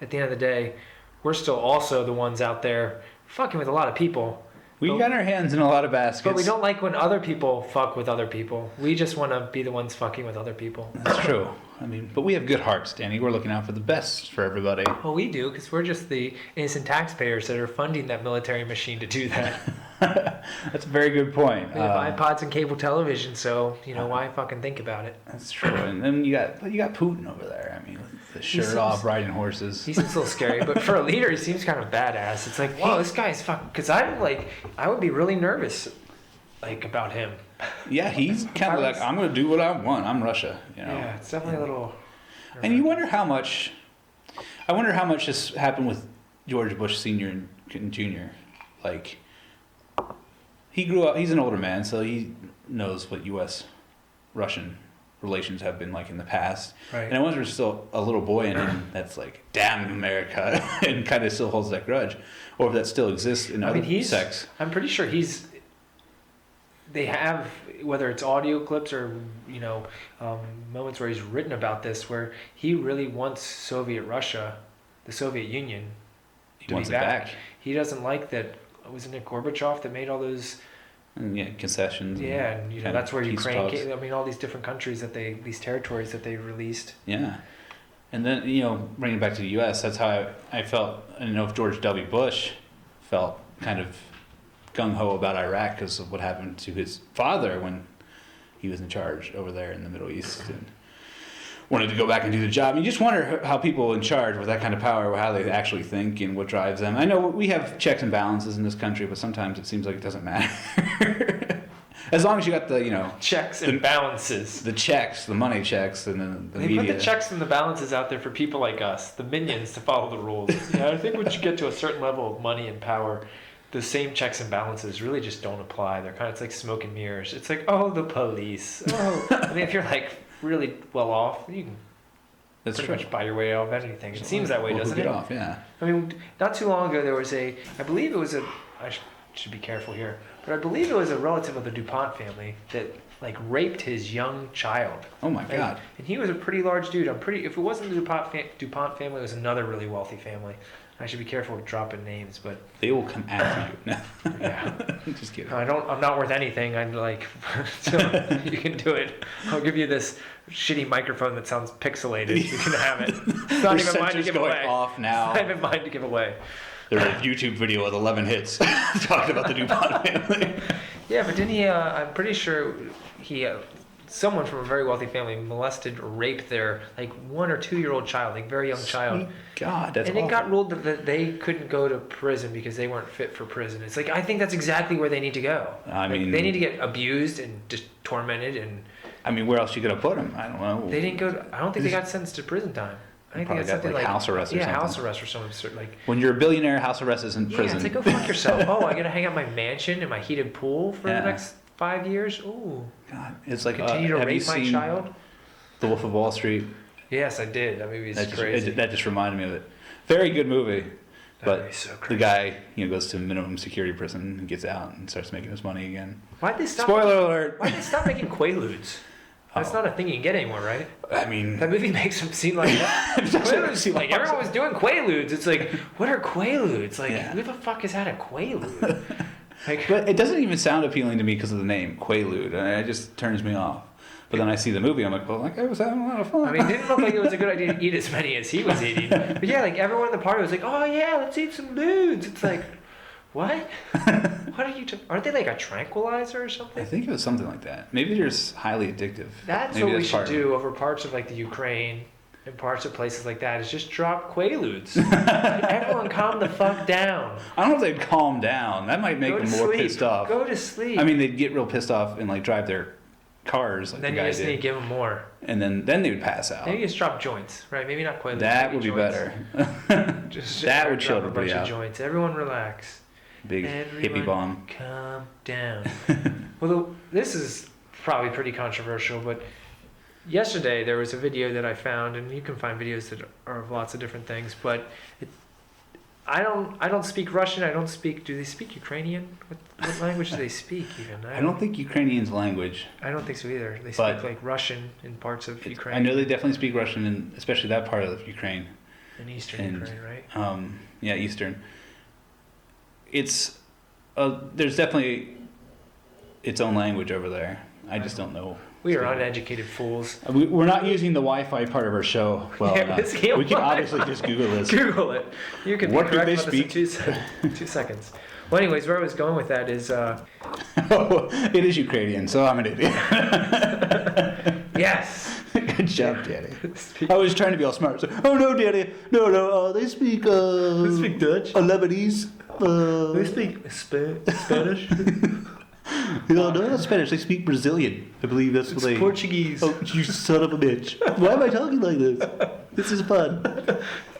[SPEAKER 2] at the end of the day, we're still also the ones out there fucking with a lot of people.
[SPEAKER 1] We got our hands in a lot of baskets.
[SPEAKER 2] But we don't like when other people fuck with other people. We just want to be the ones fucking with other people.
[SPEAKER 1] That's true. I mean, but we have good hearts, Danny. We're looking out for the best for everybody.
[SPEAKER 2] Well, we do, because we're just the innocent taxpayers that are funding that military machine to do that.
[SPEAKER 1] That's a very good point.
[SPEAKER 2] We have iPods and cable television, so why fucking think about it?
[SPEAKER 1] That's true. And then you got Putin over there. I mean, with the shirt off, riding horses.
[SPEAKER 2] He seems a little scary, but for a leader, he seems kind of badass. It's like, whoa, this guy's fucking. Because I would be really nervous, about him.
[SPEAKER 1] Yeah, he's kind of like, I'm going to do what I want. I'm Russia.
[SPEAKER 2] Yeah, it's definitely a little.
[SPEAKER 1] And you wonder how much. I wonder how much this happened with George Bush Sr. and Jr. Like, he grew up, he's an older man, so he knows what U.S.-Russian relations have been like in the past.
[SPEAKER 2] Right.
[SPEAKER 1] And I wonder if there's still a little boy in him that's like, damn America, and kind of still holds that grudge. Or if that still exists in other sects.
[SPEAKER 2] I'm pretty sure they have, whether it's audio clips or, moments where he's written about this, where he really wants Soviet Russia, the Soviet Union, to be back. He doesn't like that, wasn't it Gorbachev that made all those...
[SPEAKER 1] concessions.
[SPEAKER 2] Yeah, and that's where Ukraine came. I mean, all these different countries these territories that they released.
[SPEAKER 1] Yeah. And then, bringing it back to the U.S., that's how I felt. I don't know if George W. Bush felt kind of gung-ho about Iraq because of what happened to his father when he was in charge over there in the Middle East and wanted to go back and do the job. You just wonder how people in charge with that kind of power, how they actually think and what drives them. I know we have checks and balances in this country, but sometimes it seems like it doesn't matter. As long as you got the,
[SPEAKER 2] checks and balances.
[SPEAKER 1] The checks, the money checks, and then the
[SPEAKER 2] media.
[SPEAKER 1] They
[SPEAKER 2] put the checks and the balances out there for people like us, the minions, to follow the rules. I think once you get to a certain level of money and power, the same checks and balances really just don't apply. It's like smoke and mirrors. It's like, oh, the police. Oh, I mean, if you're like really well off, you can pretty much buy your way off anything. It seems that way, doesn't it?
[SPEAKER 1] Off, yeah.
[SPEAKER 2] I mean, not too long ago there was I believe it was I should be careful here, but I believe it was a relative of the DuPont family that like raped his young child.
[SPEAKER 1] Oh my God.
[SPEAKER 2] And he was a pretty large dude. If it wasn't the DuPont family, it was another really wealthy family. I should be careful with dropping names, but
[SPEAKER 1] they will come after you. No.
[SPEAKER 2] Yeah,
[SPEAKER 1] just kidding.
[SPEAKER 2] I'm not worth anything. I'm like, so you can do it. I'll give you this shitty microphone that sounds pixelated. You can have it. It's not even mine to give away.
[SPEAKER 1] Off now.
[SPEAKER 2] It's not even mine to give away.
[SPEAKER 1] There's a YouTube video with 11 hits talking about the DuPont family.
[SPEAKER 2] Yeah, but didn't he? I'm pretty sure he. Someone from a very wealthy family molested or raped their 1 or 2 year old child, very young child.
[SPEAKER 1] God, that's
[SPEAKER 2] and
[SPEAKER 1] awful.
[SPEAKER 2] It got ruled that they couldn't go to prison because they weren't fit for prison. It's I think that's exactly where they need to go.
[SPEAKER 1] I mean,
[SPEAKER 2] they need to get abused and just tormented and.
[SPEAKER 1] I mean, where else are you gonna put them? I don't know.
[SPEAKER 2] They didn't go. I don't think they got sentenced to prison time. I think that's something like
[SPEAKER 1] house arrest or something.
[SPEAKER 2] Yeah, house arrest or something.
[SPEAKER 1] When you're a billionaire, house arrest isn't prison.
[SPEAKER 2] Yeah, it's go fuck yourself. Oh, I gotta hang out my mansion in my heated pool for the next 5 years. Ooh.
[SPEAKER 1] God, it's like
[SPEAKER 2] continue to rape my child.
[SPEAKER 1] The Wolf of Wall Street.
[SPEAKER 2] Yes, I did. That movie is crazy.
[SPEAKER 1] That just reminded me of it. Very good movie. But
[SPEAKER 2] so
[SPEAKER 1] the guy, goes to minimum security prison and gets out and starts making his money again.
[SPEAKER 2] Why'd they stop?
[SPEAKER 1] Spoiler alert!
[SPEAKER 2] Why'd they stop making Quaaludes? That's not a thing you can get anymore, right?
[SPEAKER 1] I mean,
[SPEAKER 2] that movie makes them seem like Quaaludes. Like everyone was doing Quaaludes. It's like, what are Quaaludes? Who the fuck has had a Quaalude?
[SPEAKER 1] But it doesn't even sound appealing to me because of the name Quaalude, and it just turns me off. But then I see the movie, I'm like, well, I was having a lot of fun.
[SPEAKER 2] I mean, it didn't look like it was a good idea to eat as many as he was eating. But yeah, everyone in the party was like, oh yeah, let's eat some dudes. It's like, what? What are you? Aren't they a tranquilizer or something?
[SPEAKER 1] I think it was something like that. Maybe they're just highly addictive.
[SPEAKER 2] That's
[SPEAKER 1] Maybe
[SPEAKER 2] what we should do over parts of the Ukraine and parts of places like that. Is just drop Quaaludes. Everyone, calm the fuck down.
[SPEAKER 1] I don't know if they'd calm down. That might make them more pissed off.
[SPEAKER 2] Go to sleep.
[SPEAKER 1] I mean, they'd get real pissed off and drive their cars.
[SPEAKER 2] Then you just need to give them more.
[SPEAKER 1] And then they would pass out.
[SPEAKER 2] Maybe just drop joints, right? Maybe not Quaaludes.
[SPEAKER 1] That would be better.
[SPEAKER 2] just
[SPEAKER 1] that would chill
[SPEAKER 2] a bunch
[SPEAKER 1] everybody out.
[SPEAKER 2] Of joints. Everyone relax.
[SPEAKER 1] Big hippie bomb.
[SPEAKER 2] Calm down. Well, this is probably pretty controversial, but yesterday there was a video that I found, and you can find videos that are of lots of different things, but I don't speak Russian. I don't speak. Do they speak Ukrainian? What language do they speak even?
[SPEAKER 1] I don't think Ukrainian's language.
[SPEAKER 2] I don't think so either. They speak Russian in parts of Ukraine.
[SPEAKER 1] I know they definitely speak Russian, in especially that part of Ukraine.
[SPEAKER 2] In eastern Ukraine, right?
[SPEAKER 1] Yeah, eastern. It's there's definitely its own language over there. I just don't know.
[SPEAKER 2] We are uneducated fools.
[SPEAKER 1] We're not using the Wi-Fi part of our show well enough. We can obviously just Google this.
[SPEAKER 2] Google it. You can
[SPEAKER 1] what
[SPEAKER 2] be correct
[SPEAKER 1] do they
[SPEAKER 2] about this in 2 seconds. Well, anyways, where I was going with that is...
[SPEAKER 1] it is Ukrainian, so I'm an idiot.
[SPEAKER 2] Yes.
[SPEAKER 1] Good job, Daddy. I was trying to be all smart. So, oh, no, Daddy. No, they speak...
[SPEAKER 2] they speak Dutch.
[SPEAKER 1] Lebanese.
[SPEAKER 2] They speak Spanish.
[SPEAKER 1] No, not Spanish. They speak Brazilian. I believe that's what they...
[SPEAKER 2] Portuguese.
[SPEAKER 1] Oh, you son of a bitch. Why am I talking like this? This is fun.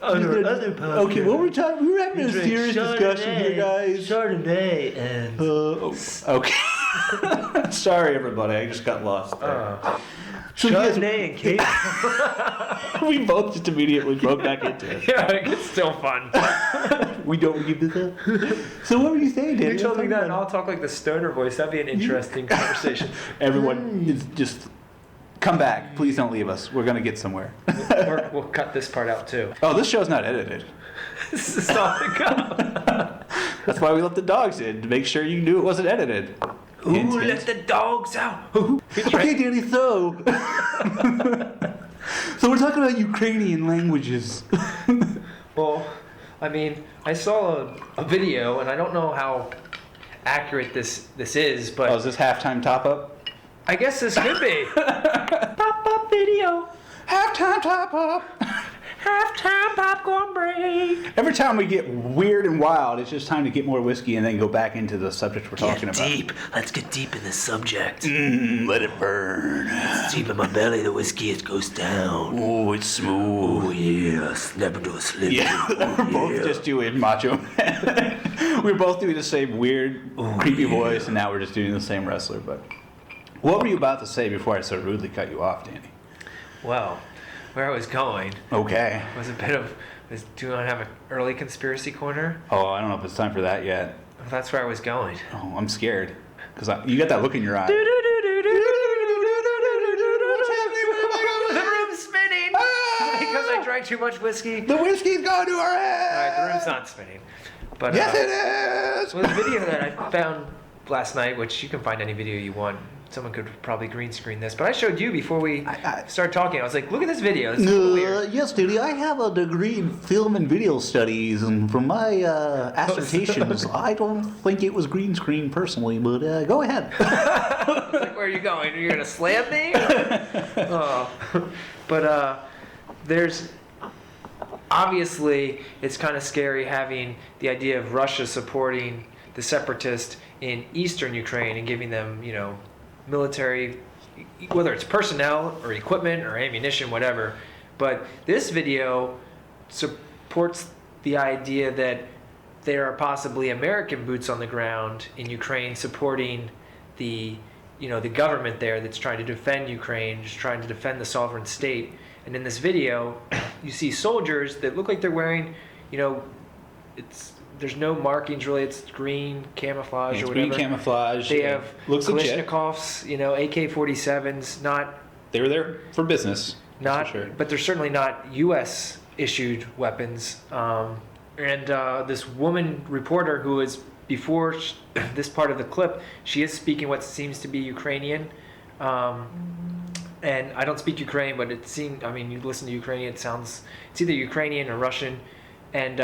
[SPEAKER 2] other podcast.
[SPEAKER 1] Okay, what we're talking, we were having a serious discussion here, guys.
[SPEAKER 2] Chardonnay and...
[SPEAKER 1] Okay. Sorry, everybody. I just got lost there. So
[SPEAKER 2] Chardonnay and cake.
[SPEAKER 1] we both just immediately broke back into it.
[SPEAKER 2] Yeah, it's still fun.
[SPEAKER 1] We don't give this up. So what were you saying, Danny?
[SPEAKER 2] You told me that, and I'll talk like the stoner voice. That'd be an interesting conversation.
[SPEAKER 1] Everyone is just come back. Please don't leave us. We're gonna get somewhere.
[SPEAKER 2] We'll cut this part out too.
[SPEAKER 1] Oh, this show's not edited.
[SPEAKER 2] This is off the cuff.
[SPEAKER 1] That's why we let the dogs in, to make sure you knew it wasn't edited.
[SPEAKER 2] Ooh, let the dogs out.
[SPEAKER 1] Okay, Danny, so... so we're talking about Ukrainian languages.
[SPEAKER 2] Well, I mean, I saw a video, and I don't know how accurate this is, but...
[SPEAKER 1] Oh, is this halftime top-up?
[SPEAKER 2] I guess this could be. Pop-up video.
[SPEAKER 1] Halftime top-up.
[SPEAKER 2] Halftime popcorn break.
[SPEAKER 1] Every time we get weird and wild, it's just time to get more whiskey and then go back into the subject we're talking about.
[SPEAKER 2] Deep. Let's get deep in this subject.
[SPEAKER 1] Let it burn.
[SPEAKER 2] It's deep in my belly, the whiskey, it goes down.
[SPEAKER 1] Oh, it's smooth.
[SPEAKER 2] Oh, yes. Never do a slip.
[SPEAKER 1] Yeah, we're both just doing Macho Man. We're both doing the same weird, creepy voice, and now we're just doing the same wrestler. But what were you about to say before I so rudely cut you off, Danny?
[SPEAKER 2] Well, where I was going
[SPEAKER 1] Okay.
[SPEAKER 2] was a bit of... Do you want to have an early conspiracy corner?
[SPEAKER 1] Oh, I don't know if it's time for that yet.
[SPEAKER 2] Well, that's where I was going.
[SPEAKER 1] Oh, I'm scared. Because you got that look in your eye.
[SPEAKER 2] The room's spinning! Because I drank too much whiskey.
[SPEAKER 1] The whiskey's gone to our head!
[SPEAKER 2] Alright, the room's not spinning. But,
[SPEAKER 1] yes, it is!
[SPEAKER 2] Well, the video that I found last night, which you can find any video you want. Someone could probably green screen this, but I showed you before we started talking. I was like, look at this video. This is weird.
[SPEAKER 1] Yes, Danny, I have a degree in film and video studies, and from my assertions, I don't think it was green screen personally, but go ahead.
[SPEAKER 2] Like, where are you going? You're going to slam me? But there's... Obviously, it's kind of scary having the idea of Russia supporting the separatists in eastern Ukraine and giving them, military, whether it's personnel or equipment or ammunition, whatever. But this video supports the idea that there are possibly American boots on the ground in Ukraine supporting the government there that's trying to defend Ukraine, just trying to defend the sovereign state. And in this video, you see soldiers that look like they're wearing, there's no markings really. It's green camouflage or whatever.
[SPEAKER 1] Green camouflage.
[SPEAKER 2] They have
[SPEAKER 1] looks legit.
[SPEAKER 2] Kalashnikovs, AK-47s. Not.
[SPEAKER 1] They were there for business.
[SPEAKER 2] Not,
[SPEAKER 1] for sure.
[SPEAKER 2] But they're certainly not U.S. issued weapons. And this woman reporter who is before this part of the clip, she is speaking what seems to be Ukrainian. And I don't speak Ukrainian, but it seemed. I mean, you listen to Ukrainian, it's either Ukrainian or Russian. And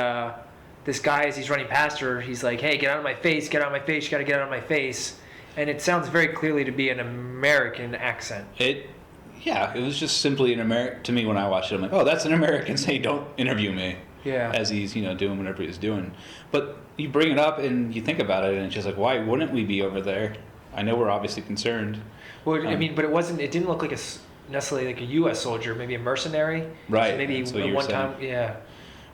[SPEAKER 2] this guy, as he's running past her, he's like, hey, get out of my face, get out of my face, you gotta get out of my face. And it sounds very clearly to be an American accent.
[SPEAKER 1] It was just simply an American, to me when I watched it, I'm like, oh, that's an American saying, don't interview me.
[SPEAKER 2] Yeah.
[SPEAKER 1] As he's, doing whatever he's doing. But you bring it up and you think about it and it's just like, why wouldn't we be over there? I know we're obviously concerned.
[SPEAKER 2] Well, I mean, but it didn't look like necessarily like a U.S. soldier, maybe a mercenary.
[SPEAKER 1] Right.
[SPEAKER 2] So maybe one time, yeah.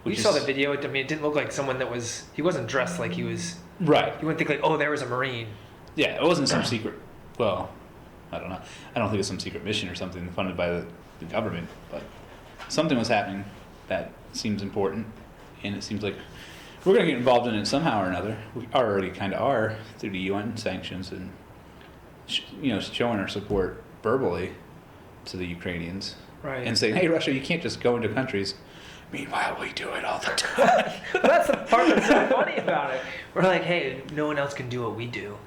[SPEAKER 2] We saw the video. I mean, it didn't look like someone that he wasn't dressed like he was.
[SPEAKER 1] Right.
[SPEAKER 2] You wouldn't think like, oh, there was a Marine.
[SPEAKER 1] Yeah, it wasn't some secret, well, I don't know. I don't think it was some secret mission or something funded by the government, but something was happening that seems important, and it seems like we're going to get involved in it somehow or another. We already kind of are through the UN sanctions and, showing our support verbally to the Ukrainians.
[SPEAKER 2] Right.
[SPEAKER 1] And saying, hey, Russia, you can't just go into countries. Meanwhile, we do it all the time.
[SPEAKER 2] Well, that's the part that's so funny about it. We're like, hey, no one else can do what we do.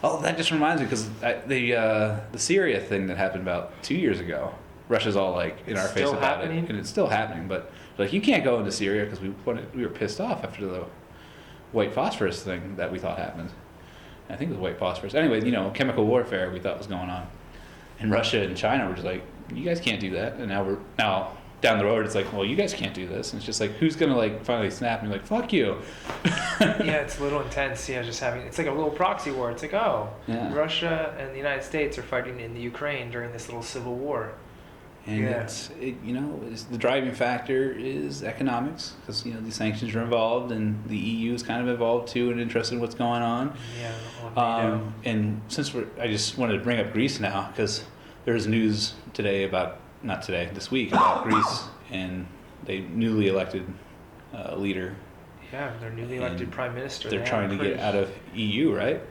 [SPEAKER 1] Oh, that just reminds me, because the Syria thing that happened about 2 years ago, Russia's all like in our face about it, and it's still happening. But like, you can't go into Syria because we were pissed off after the white phosphorus thing that we thought happened. I think it was white phosphorus. Anyway, chemical warfare we thought was going on, and Russia and China were just like, you guys can't do that. And now down the road, it's like, well, you guys can't do this. And it's just like, who's gonna like finally snap and be like, fuck you?
[SPEAKER 2] Yeah, it's a little intense. Yeah, it's like a little proxy war. It's like, oh, yeah. Russia and the United States are fighting in the Ukraine during this little civil war.
[SPEAKER 1] And it's the driving factor is economics, because these sanctions are involved, and the EU is kind of involved too and interested in what's going on.
[SPEAKER 2] Yeah.
[SPEAKER 1] And I just wanted to bring up Greece now, because there's news today this week about Greece and they newly elected leader.
[SPEAKER 2] Yeah, their newly elected prime minister.
[SPEAKER 1] They're trying to get out of EU, right?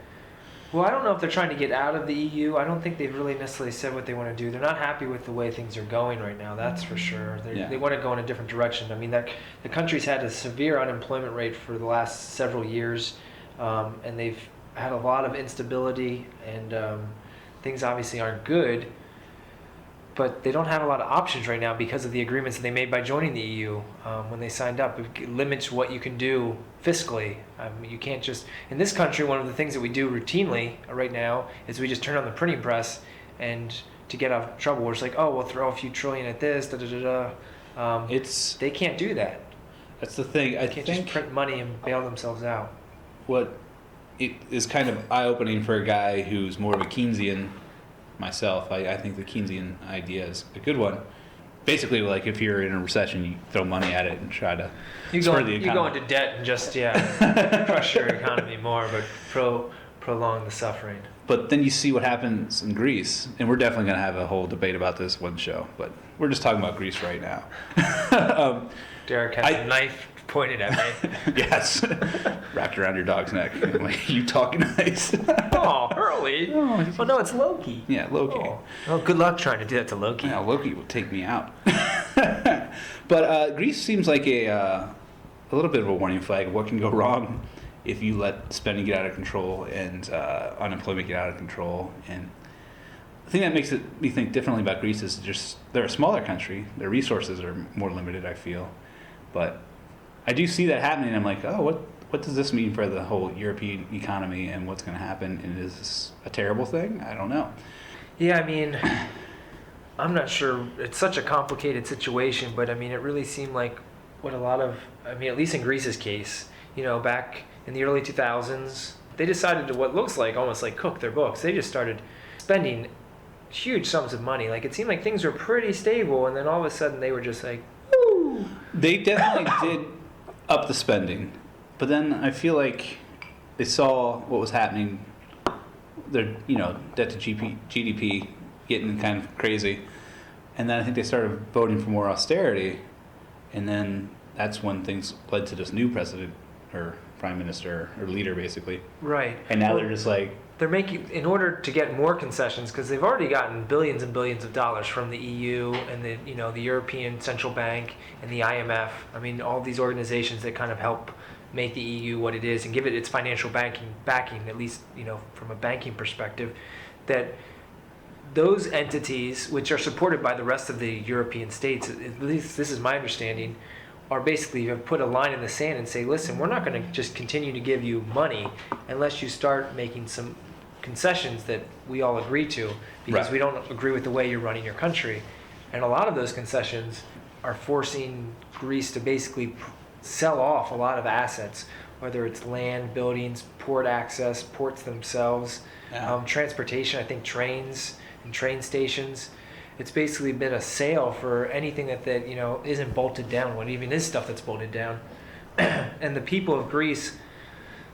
[SPEAKER 2] Well, I don't know if they're trying to get out of the EU. I don't think they've really necessarily said what they want to do. They're not happy with the way things are going right now, that's for sure. They want to go in a different direction. I mean, the country's had a severe unemployment rate for the last several years, and they've had a lot of instability, and things obviously aren't good. But they don't have a lot of options right now because of the agreements that they made by joining the EU when they signed up. It limits what you can do fiscally. You can't just... In this country, one of the things that we do routinely right now is we just turn on the printing press, and to get out of trouble, we're just like, oh, we'll throw a few trillion at this, da-da-da-da. They can't do that.
[SPEAKER 1] That's the thing.
[SPEAKER 2] They can't just print money and bail themselves out.
[SPEAKER 1] What it is kind of eye-opening for a guy who's more of a Keynesian myself. I think the Keynesian idea is a good one. Basically, like if you're in a recession, you throw money at it and try to spur the economy.
[SPEAKER 2] You go into debt and just crush your economy more, but prolong the suffering.
[SPEAKER 1] But then you see what happens in Greece, and we're definitely going to have a whole debate about this one show. But we're just talking about Greece right now.
[SPEAKER 2] Derek has a knife pointed at me.
[SPEAKER 1] Yes, wrapped around your dog's neck. I'm like, you talking nice?
[SPEAKER 2] Oh, Hurley. Oh, no, it's Loki.
[SPEAKER 1] Yeah, Loki.
[SPEAKER 2] Oh, good luck trying to do that to Loki.
[SPEAKER 1] Yeah, Loki will take me out. But Greece seems like a little bit of a warning flag of what can go wrong if you let spending get out of control and unemployment get out of control. And the thing that makes me think differently about Greece is just they're a smaller country. Their resources are more limited, I feel. But I do see that happening. I'm like, oh, what does this mean for the whole European economy and what's going to happen? And is this a terrible thing? I don't know.
[SPEAKER 2] Yeah, I mean, I'm not sure. It's such a complicated situation, but I mean, it really seemed like at least in Greece's case, back in the early 2000s, they decided to what looks like almost like cook their books. They just started spending huge sums of money. Like it seemed like things were pretty stable, and then all of a sudden they were just like, woo!
[SPEAKER 1] They definitely did up the spending, but then I feel like they saw what was happening. Their debt to GDP getting kind of crazy, and then I think they started voting for more austerity, and then that's when things led to this new president or prime minister or leader, basically.
[SPEAKER 2] Right.
[SPEAKER 1] And now they're just like
[SPEAKER 2] they're making, in order to get more concessions, because they've already gotten billions and billions of dollars from the EU and the European Central Bank and the IMF. I mean, all these organizations that kind of help make the EU what it is and give it its financial backing, at least from a banking perspective, that those entities, which are supported by the rest of the European states, at least this is my understanding, are basically have put a line in the sand and say, listen, we're not going to just continue to give you money unless you start making some concessions that we all agree to, because we don't agree with the way you're running your country. And a lot of those concessions are forcing Greece to basically sell off a lot of assets, whether it's land, buildings, port access, ports themselves, transportation, I think trains and train stations. It's basically been a sale for anything that isn't bolted down, what even is stuff that's bolted down. And the people of Greece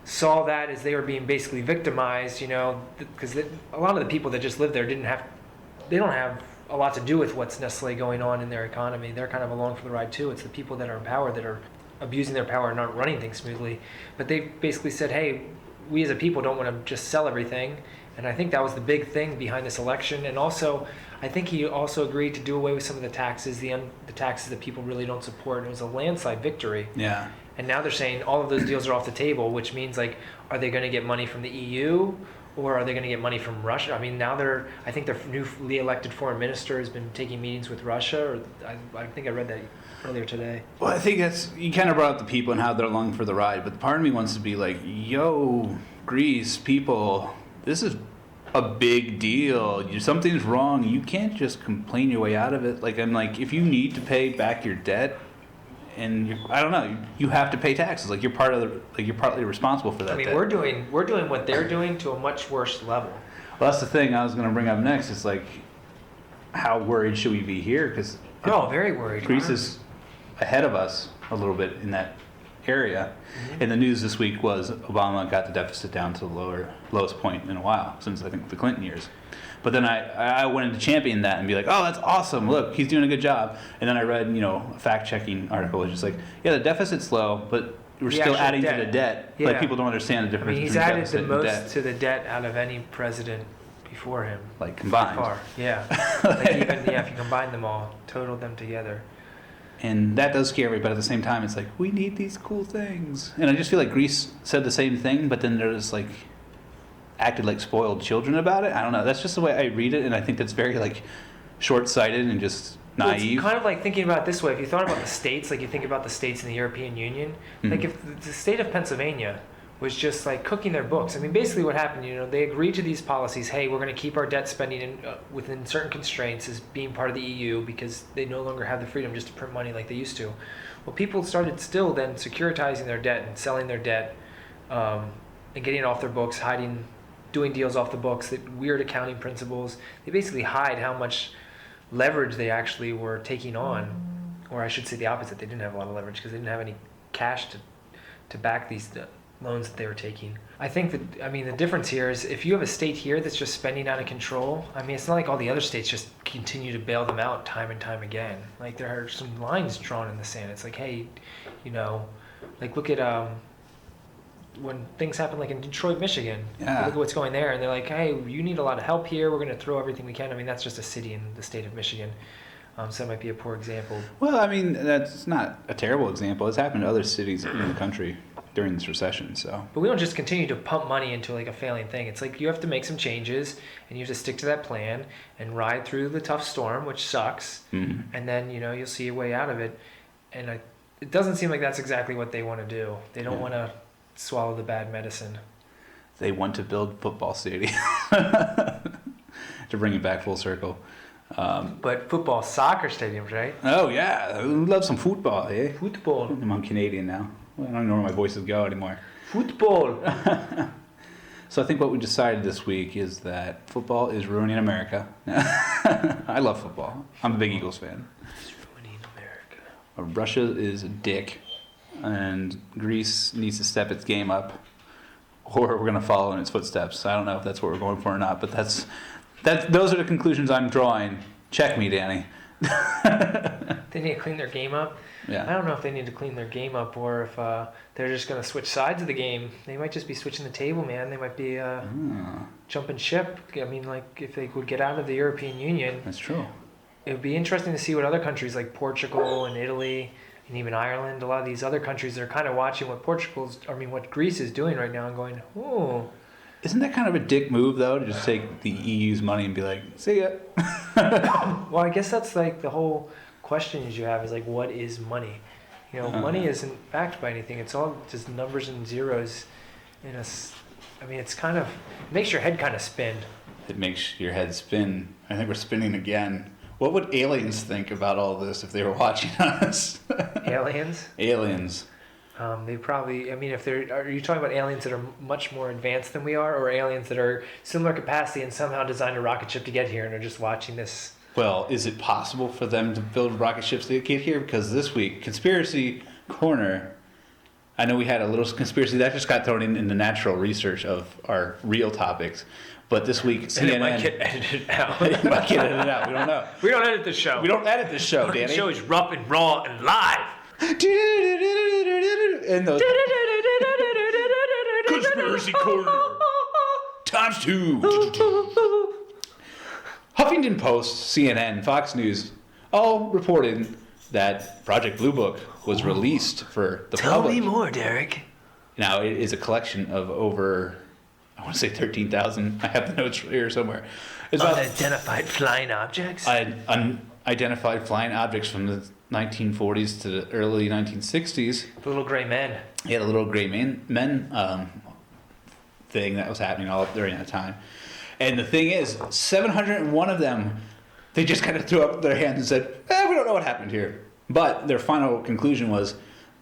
[SPEAKER 2] saw that as they were being basically victimized, because a lot of the people that just live there they don't have a lot to do with what's necessarily going on in their economy. They're kind of along for the ride too. It's the people that are in power that are abusing their power and not running things smoothly. But they basically said, hey, we as a people don't want to just sell everything. And I think that was the big thing behind this election. And also, I think he also agreed to do away with some of the taxes, the taxes that people really don't support. It was a landslide victory. Yeah. And now they're saying all of those deals are off the table, which means, like, are they going to get money from the EU or are they going to get money from Russia? I mean, now I think their newly elected foreign minister has been taking meetings with Russia, or I think I read that earlier today.
[SPEAKER 1] Well, I think you kind of brought up the people and how they're along for the ride, but part of me wants to be like, yo, Greece people, this is a big deal. Something's wrong. You can't just complain your way out of it. Like, I'm like, if you need to pay back your debt, and I don't know, you have to pay taxes. Like, you're partly responsible for that.
[SPEAKER 2] I mean,
[SPEAKER 1] debt.
[SPEAKER 2] we're doing what they're doing to a much worse level.
[SPEAKER 1] Well, that's the thing I was going to bring up next. It's like, how worried should we be here? Because
[SPEAKER 2] very worried.
[SPEAKER 1] Greece is ahead of us a little bit in that area.
[SPEAKER 2] Mm-hmm.
[SPEAKER 1] And the news this week was Obama got the deficit down to the lowest point in a while, since I think the Clinton years. But then I wanted to champion that and be like, oh, that's awesome. Look, he's doing a good job. And then I read, a fact-checking article. It's just like, yeah, the deficit's low, but we're still adding to the debt.
[SPEAKER 2] Yeah.
[SPEAKER 1] Like, people don't understand the difference
[SPEAKER 2] he's
[SPEAKER 1] between
[SPEAKER 2] added
[SPEAKER 1] deficit
[SPEAKER 2] the
[SPEAKER 1] and debt.
[SPEAKER 2] most to the debt out of any president before him.
[SPEAKER 1] Like, combined.
[SPEAKER 2] By far. Yeah. Like even, if you combine them all, total them together.
[SPEAKER 1] And that does scare me, but at the same time, it's like, we need these cool things. And I just feel like Greece said the same thing, but then they're just like, acted like spoiled children about it. I don't know. That's just the way I read it, and I think that's very, like, short-sighted and just naive.
[SPEAKER 2] Well, it's kind of like thinking about it this way. If you thought about the states, like you think about the states in the European Union, like if the state of Pennsylvania was just like cooking their books. I mean, basically what happened, they agreed to these policies. Hey, we're going to keep our debt spending within certain constraints as being part of the EU because they no longer have the freedom just to print money like they used to. Well, people started still then securitizing their debt and selling their debt and getting it off their books, doing deals off the books, that weird accounting principles. They basically hide how much leverage they actually were taking on, or I should say the opposite. They didn't have a lot of leverage because they didn't have any cash to back these loans that they were taking. I think that, the difference here is if you have a state here that's just spending out of control, it's not like all the other states just continue to bail them out time and time again. Like, there are some lines drawn in the sand. It's like, hey, like look at when things happen like in Detroit, Michigan.
[SPEAKER 1] Yeah.
[SPEAKER 2] Look at what's going there, and they're like, hey, you need a lot of help here. We're going to throw everything we can. That's just a city in the state of Michigan. So that might be a poor example.
[SPEAKER 1] Well, that's not a terrible example. It's happened to other cities in the country during this recession. So,
[SPEAKER 2] but we don't just continue to pump money into like a failing thing. It's like you have to make some changes, and you have to stick to that plan and ride through the tough storm, which sucks.
[SPEAKER 1] Mm-hmm.
[SPEAKER 2] And then you'll see a way out of it. And it doesn't seem like that's exactly what they want to do. They don't want to swallow the bad medicine.
[SPEAKER 1] They want to build football stadium to bring it back full circle.
[SPEAKER 2] But football, soccer stadiums, right?
[SPEAKER 1] Oh yeah, I love some football, eh?
[SPEAKER 2] Football.
[SPEAKER 1] I'm Canadian now. I don't know where my voices go anymore.
[SPEAKER 2] Football.
[SPEAKER 1] So I think what we decided this week is that football is ruining America. I love football. I'm a big Eagles fan.
[SPEAKER 2] It's ruining America.
[SPEAKER 1] Russia is a dick, and Greece needs to step its game up, or we're going to follow in its footsteps. I don't know if that's what we're going for or not, but those are the conclusions I'm drawing. Check me, Danny.
[SPEAKER 2] They need to clean their game up.
[SPEAKER 1] Yeah.
[SPEAKER 2] I don't know if they need to clean their game up or if they're just going to switch sides of the game. They might just be switching the table, man. They might be jumping ship. Like if they would get out of the European Union.
[SPEAKER 1] That's true.
[SPEAKER 2] It would be interesting to see what other countries like Portugal and Italy and even Ireland, a lot of these other countries are kind of watching what what Greece is doing right now and going, oh.
[SPEAKER 1] Isn't that kind of a dick move, though, to just take the EU's money and be like, see ya?
[SPEAKER 2] Well, I guess that's like the whole question you have is like, what is money? Money isn't backed by anything. It's all just numbers and zeros. It's kind of, it makes your head kind of spin.
[SPEAKER 1] It makes your head spin. I think we're spinning again. What would aliens think about all this if they were watching us?
[SPEAKER 2] Aliens?
[SPEAKER 1] Aliens.
[SPEAKER 2] They probably, are you talking about aliens that are much more advanced than we are, or aliens that are similar capacity and somehow designed a rocket ship to get here and are just watching this?
[SPEAKER 1] Well, is it possible for them to build rocket ships to get here? Because this week, Conspiracy Corner, I know we had a little conspiracy that just got thrown in the natural research of our real topics. But this week, CNN...
[SPEAKER 2] And it might get edited out.
[SPEAKER 1] It might get edited out. We don't know.
[SPEAKER 2] We don't edit the show.
[SPEAKER 1] We don't edit this show, Danny.
[SPEAKER 2] The show is rough and raw and live.
[SPEAKER 1] And those... Conspiracy Corner. Times 2. Huffington Post, CNN, Fox News, all reported that Project Blue Book was released for the public.
[SPEAKER 2] Tell me more, Derek.
[SPEAKER 1] Now, it is a collection of over, I want to say 13,000. I have the notes here somewhere. It's about
[SPEAKER 2] unidentified flying objects?
[SPEAKER 1] Unidentified flying objects from the 1940s to the early 1960s.
[SPEAKER 2] The little gray men.
[SPEAKER 1] Yeah, the little gray men thing that was happening all during that time. And the thing is, 701 of them, they just kind of threw up their hands and said, we don't know what happened here. But their final conclusion was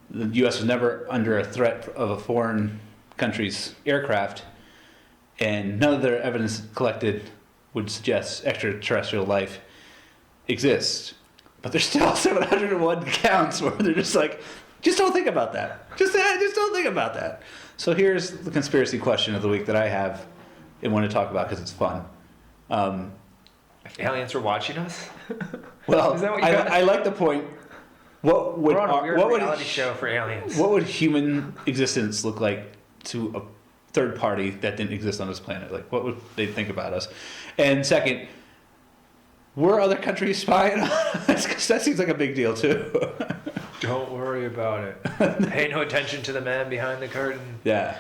[SPEAKER 1] the U.S. was never under a threat of a foreign country's aircraft, and none of their evidence collected would suggest extraterrestrial life exist, but there's still 701 counts where they're just like, just don't think about that. Just don't think about that. So here's the conspiracy question of the week that I have and want to talk about because it's fun.
[SPEAKER 2] If aliens were watching us?
[SPEAKER 1] Well,
[SPEAKER 2] Is that what you got?
[SPEAKER 1] I like the point. What would
[SPEAKER 2] We're on a weird
[SPEAKER 1] what would
[SPEAKER 2] reality show for aliens.
[SPEAKER 1] what would human existence look like to a third party that didn't exist on this planet? Like, what would they think about us? And second, were other countries spying on us? Because that seems like a big deal too.
[SPEAKER 2] Don't worry about it. Pay no attention to the man behind the curtain.
[SPEAKER 1] Yeah.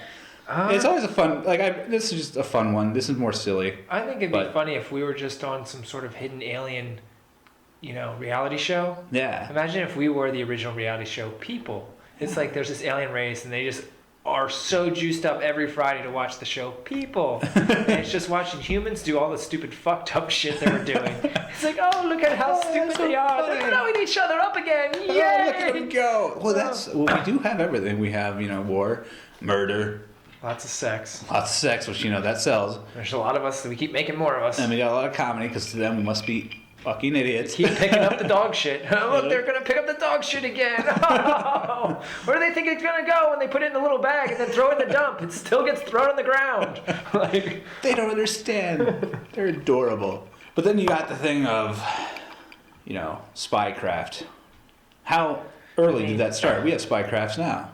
[SPEAKER 1] It's always a fun, this is just a fun one. This is more silly.
[SPEAKER 2] I think it'd be funny if we were just on some sort of hidden alien, reality show.
[SPEAKER 1] Yeah.
[SPEAKER 2] Imagine if we were the original reality show people. It's like there's this alien race and they just are so juiced up every Friday to watch the show People. And it's just watching humans do all the stupid fucked up shit they were doing. It's like, oh, look at how stupid
[SPEAKER 1] so
[SPEAKER 2] they are.
[SPEAKER 1] funny.
[SPEAKER 2] They're blowing each other up again. Yay!
[SPEAKER 1] Oh, look at them go. Well, we do have everything. We have, war, murder,
[SPEAKER 2] Lots of sex.
[SPEAKER 1] lots of sex, which, that sells.
[SPEAKER 2] There's a lot of us, so we keep making more of us.
[SPEAKER 1] And we got a lot of comedy because to them we must be fucking idiots.
[SPEAKER 2] Keep picking up the dog shit. Oh, look, they're going to pick up the dog shit again. Oh, where do they think it's going to go when they put it in the little bag and then throw it in the dump? It still gets thrown on the ground. Like,
[SPEAKER 1] They don't understand. They're adorable. But then you got the thing of, spycraft. How early did that start? We have spycrafts now.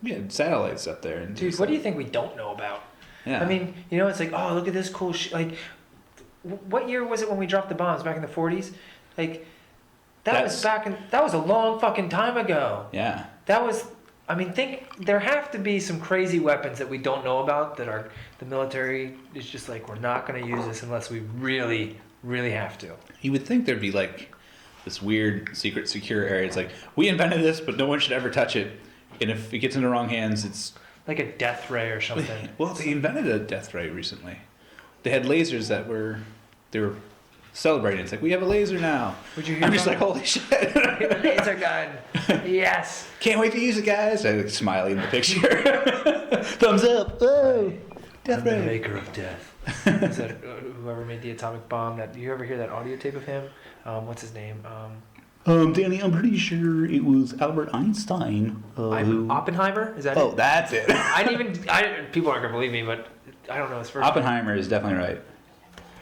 [SPEAKER 1] We had satellites up there. And
[SPEAKER 2] dude, what do you think we don't know about?
[SPEAKER 1] Yeah.
[SPEAKER 2] I mean, it's like, oh, look at this cool shit. Like, what year was it when we dropped the bombs? Back in the 40s? Like, that was a long fucking time ago.
[SPEAKER 1] Yeah.
[SPEAKER 2] There have to be some crazy weapons that we don't know about that the military is just like, we're not going to use this unless we really, really have to.
[SPEAKER 1] You would think there'd be like this weird secret secure area. It's like, we invented this, but no one should ever touch it. And if it gets in the wrong hands, it's...
[SPEAKER 2] Like a death ray or something.
[SPEAKER 1] Well, they invented a death ray recently. They had lasers they were celebrating. It's like, we have a laser now.
[SPEAKER 2] Would you hear
[SPEAKER 1] I'm just like, holy shit.
[SPEAKER 2] We have a laser gun. Yes.
[SPEAKER 1] Can't wait to use it, guys. I like smiley in the picture. Thumbs up. Oh, death
[SPEAKER 2] I'm the
[SPEAKER 1] ray.
[SPEAKER 2] maker of death. Is that whoever made the atomic bomb? That you ever hear that audio tape of him? What's his name?
[SPEAKER 1] Danny, I'm pretty sure it was Albert Einstein.
[SPEAKER 2] Oppenheimer? Is that it?
[SPEAKER 1] Oh, that's it.
[SPEAKER 2] People aren't gonna believe me, but I don't know his first
[SPEAKER 1] Oppenheimer is definitely right.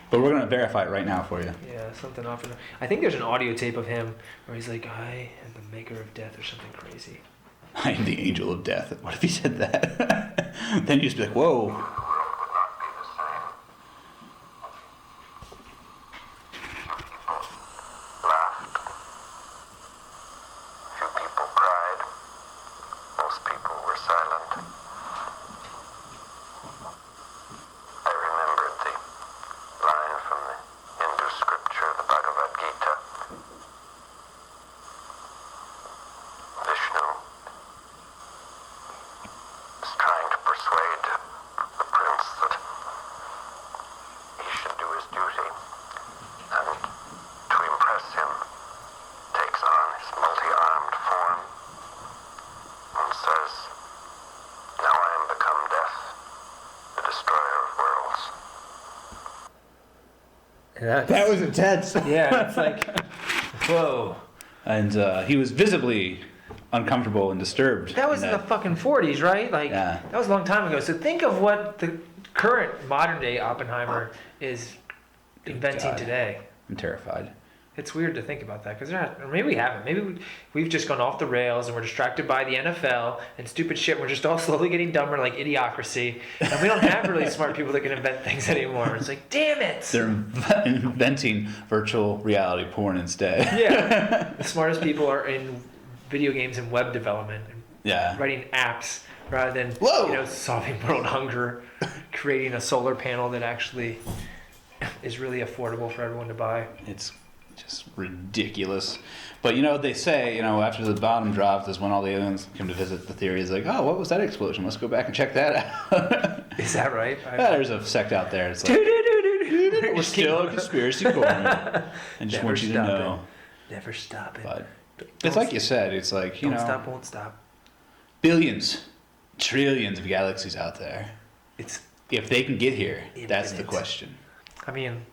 [SPEAKER 1] But we're gonna verify it right now for you.
[SPEAKER 2] name. Yeah, something Oppenheimer. I think there's an audio tape of him where he's like, I am the maker of death or something crazy.
[SPEAKER 1] I am the angel of death. What if he said that? Then you'd just be like, whoa. That was intense.
[SPEAKER 2] Yeah, it's like, whoa.
[SPEAKER 1] And he was visibly uncomfortable and disturbed.
[SPEAKER 2] That was in the fucking 40s, right? Like,
[SPEAKER 1] Yeah.
[SPEAKER 2] that was a long time ago. So think of what the current modern day Oppenheimer is inventing
[SPEAKER 1] God.
[SPEAKER 2] today.
[SPEAKER 1] I'm terrified.
[SPEAKER 2] It's weird to think about that because or maybe we haven't. Maybe we've just gone off the rails and we're distracted by the NFL and stupid shit. We're just all slowly getting dumber like Idiocracy. And we don't have really smart people that can invent things anymore. It's like, damn it.
[SPEAKER 1] They're inventing virtual reality porn instead.
[SPEAKER 2] Yeah. The smartest people are in video games and web development and
[SPEAKER 1] Yeah.
[SPEAKER 2] writing apps rather than
[SPEAKER 1] Whoa.
[SPEAKER 2] solving world hunger, creating a solar panel that actually is really affordable for everyone to buy.
[SPEAKER 1] It's just ridiculous. But they say, after the bottom dropped is when all the aliens come to visit. The theory is like, oh, what was that explosion? Let's go back and check that out.
[SPEAKER 2] Is that right?
[SPEAKER 1] There's a sect out there. It's like, we're still a conspiracy corner. And just
[SPEAKER 2] Never
[SPEAKER 1] want you to
[SPEAKER 2] stop
[SPEAKER 1] know.
[SPEAKER 2] Never stop it.
[SPEAKER 1] But it's like you said, it's like,
[SPEAKER 2] Don't stop, won't stop.
[SPEAKER 1] billions, trillions of galaxies out there.
[SPEAKER 2] It's
[SPEAKER 1] If they can get here, that's the
[SPEAKER 2] Infinite.
[SPEAKER 1] question.
[SPEAKER 2] I mean,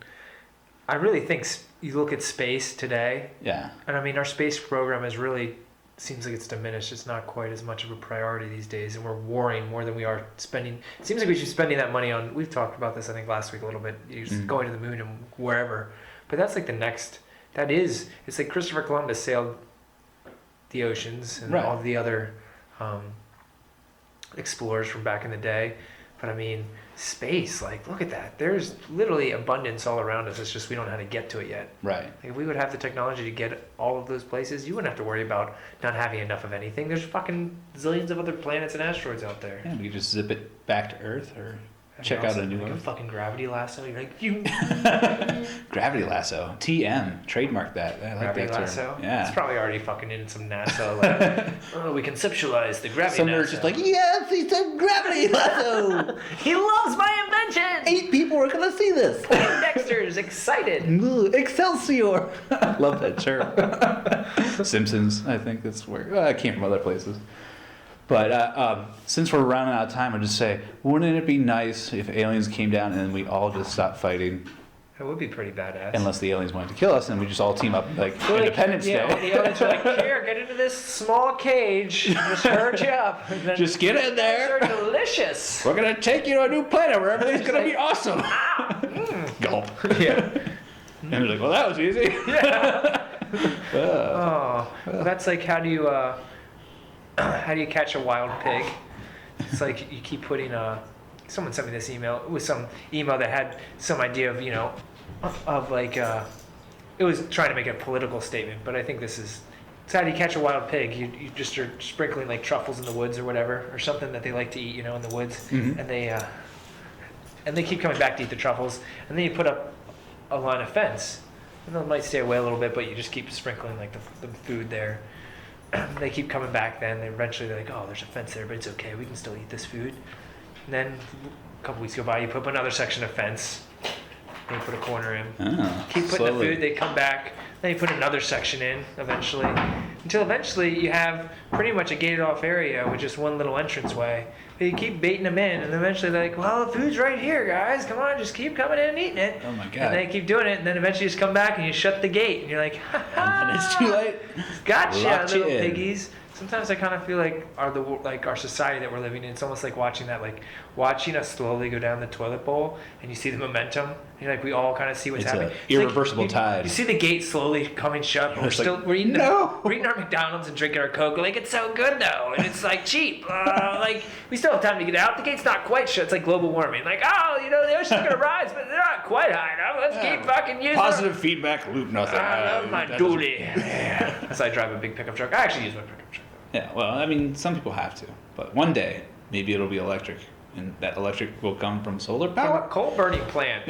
[SPEAKER 2] I really think you look at space today,
[SPEAKER 1] Yeah.
[SPEAKER 2] and I mean, our space program is really seems like it's diminished. It's not quite as much of a priority these days, and we're warring more than we are spending. It seems like we should be spending that money on. We've talked about this, I think, last week a little bit. Going to the moon and wherever, but that's like the next. That is, it's like Christopher Columbus sailed the oceans and
[SPEAKER 1] Right.
[SPEAKER 2] all the other explorers from back in the day. But I mean, space, like, look at that. There's literally abundance all around us. It's just we don't know how to get to it yet.
[SPEAKER 1] Right.
[SPEAKER 2] Like, if we would have the technology to get all of those places, you wouldn't have to worry about not having enough of anything. There's fucking zillions of other planets and asteroids out there.
[SPEAKER 1] Yeah, we could just zip it back to Earth or check out a new
[SPEAKER 2] like
[SPEAKER 1] one.
[SPEAKER 2] a fucking gravity lasso. You're like, you
[SPEAKER 1] Gravity lasso. TM. Trademark that. I like
[SPEAKER 2] gravity
[SPEAKER 1] that term.
[SPEAKER 2] lasso.
[SPEAKER 1] Yeah.
[SPEAKER 2] It's probably already fucking in some NASA. Like, oh, we conceptualized the gravity
[SPEAKER 1] Some
[SPEAKER 2] lasso.
[SPEAKER 1] nerds just like, yes, it's a gravity lasso.
[SPEAKER 2] He loves my invention.
[SPEAKER 1] 8 people are going to see this.
[SPEAKER 2] Dexter's excited.
[SPEAKER 1] Excelsior. Love that term. Simpsons, I think that's where it came from other places. But since we're running out of time, I'll just say, wouldn't it be nice if aliens came down and we all just stopped fighting?
[SPEAKER 2] That would be pretty badass.
[SPEAKER 1] Unless the aliens wanted to kill us and we just all team up like Independence
[SPEAKER 2] Yeah,
[SPEAKER 1] Day.
[SPEAKER 2] the aliens are like, here, get into this small cage. Just hurry you up. And then
[SPEAKER 1] Just get in there.
[SPEAKER 2] They're delicious.
[SPEAKER 1] We're going to take you to a new planet where everything's going to be awesome. Gulp.
[SPEAKER 2] Yeah.
[SPEAKER 1] And they're like, well, that was easy.
[SPEAKER 2] Oh, well, that's like how do you catch a wild pig? It's like you keep putting someone sent me this email. It was some email that had some idea of like it was trying to make a political statement, but I think this is. So how do you catch a wild pig? You just are sprinkling like truffles in the woods or whatever, or something that they like to eat, in the woods,
[SPEAKER 1] Mhm.
[SPEAKER 2] and they keep coming back to eat the truffles, and then you put up a line of fence, and they might stay away a little bit, but you just keep sprinkling like the food there. They keep coming back. Then eventually they're like, oh, there's a fence there, but it's okay. We can still eat this food. And then a couple weeks go by, you put up another section of fence. Then you put a corner in.
[SPEAKER 1] Oh,
[SPEAKER 2] Keep putting
[SPEAKER 1] slowly.
[SPEAKER 2] the food. They come back. Then you put another section in eventually, until eventually you have pretty much a gated off area with just one little entranceway. But you keep baiting them in, and eventually they're like, well, the food's right here, guys. Come on, just keep coming in and eating it.
[SPEAKER 1] Oh my God.
[SPEAKER 2] And they keep doing it, and then eventually you just come back and you shut the gate, and you're like, ha ha.
[SPEAKER 1] And it's too late.
[SPEAKER 2] Gotcha,
[SPEAKER 1] Locked you
[SPEAKER 2] little
[SPEAKER 1] in.
[SPEAKER 2] piggies. Sometimes I kind of feel like our society that we're living in. It's almost like watching us slowly go down the toilet bowl, and you see the momentum. And we all kind of see what's
[SPEAKER 1] It's
[SPEAKER 2] happening.
[SPEAKER 1] an
[SPEAKER 2] It's like
[SPEAKER 1] irreversible tide.
[SPEAKER 2] You see the gate slowly coming shut. But
[SPEAKER 1] It's like,
[SPEAKER 2] we're eating
[SPEAKER 1] no.
[SPEAKER 2] we're eating our McDonald's and drinking our Coke. Like, it's so good though, and it's like cheap. We still have time to get out. The gate's not quite shut. It's like global warming. Like, the ocean's gonna rise, but they're not quite high enough. Let's keep fucking using
[SPEAKER 1] Positive feedback loop, nothing.
[SPEAKER 2] I love my
[SPEAKER 1] That
[SPEAKER 2] duty. Yeah. As I drive a big pickup truck. I actually use my pickup truck.
[SPEAKER 1] Yeah, well, I mean, some people have to, but one day maybe it'll be electric, and that electric will come from solar
[SPEAKER 2] From
[SPEAKER 1] power.
[SPEAKER 2] a coal burning plant.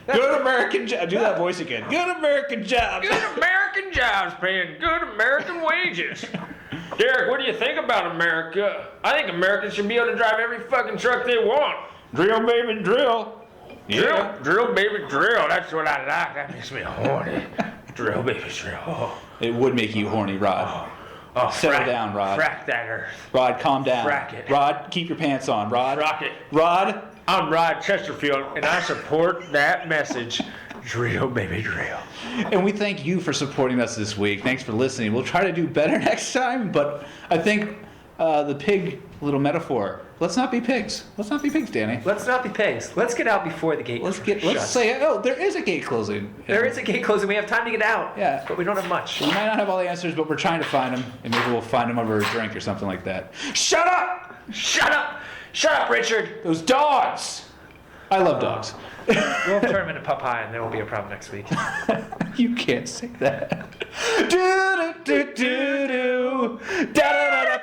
[SPEAKER 1] Good American job. Do that voice again. Good American job.
[SPEAKER 2] Good American jobs paying good American wages. Derek, what do you think about America? I think Americans should be able to drive every fucking truck they want.
[SPEAKER 1] Drill, baby, drill.
[SPEAKER 2] Drill, baby, drill. That's what I like. That makes me horny. Drill, baby, drill. Oh,
[SPEAKER 1] It would make you horny, Rod. Settle down, Rod.
[SPEAKER 2] Frack that earth.
[SPEAKER 1] Rod, calm down.
[SPEAKER 2] Frack it.
[SPEAKER 1] Rod, keep your pants on. Rod.
[SPEAKER 2] Rock it.
[SPEAKER 1] Rod.
[SPEAKER 2] I'm Rod Chesterfield, and I support that message. Drill, baby, drill.
[SPEAKER 1] And we thank you for supporting us this week. Thanks for listening. We'll try to do better next time, but I think the pig little metaphor. Let's not be pigs. Let's not be pigs, Danny.
[SPEAKER 2] Let's not be pigs. Let's get out before the gate
[SPEAKER 1] Let's
[SPEAKER 2] shuts.
[SPEAKER 1] say, there is a gate closing.
[SPEAKER 2] There is a gate closing. We have time to get out.
[SPEAKER 1] Yeah.
[SPEAKER 2] But we don't have much.
[SPEAKER 1] We might not have all the answers, but we're trying to find them, and maybe we'll find them over a drink or something like that. Shut up!
[SPEAKER 2] Shut up! Shut up, Richard!
[SPEAKER 1] Those dogs! I love dogs.
[SPEAKER 2] We'll turn them into pup high, and there won't be a problem next week.
[SPEAKER 1] You can't say that. Do do do do do. Da da da da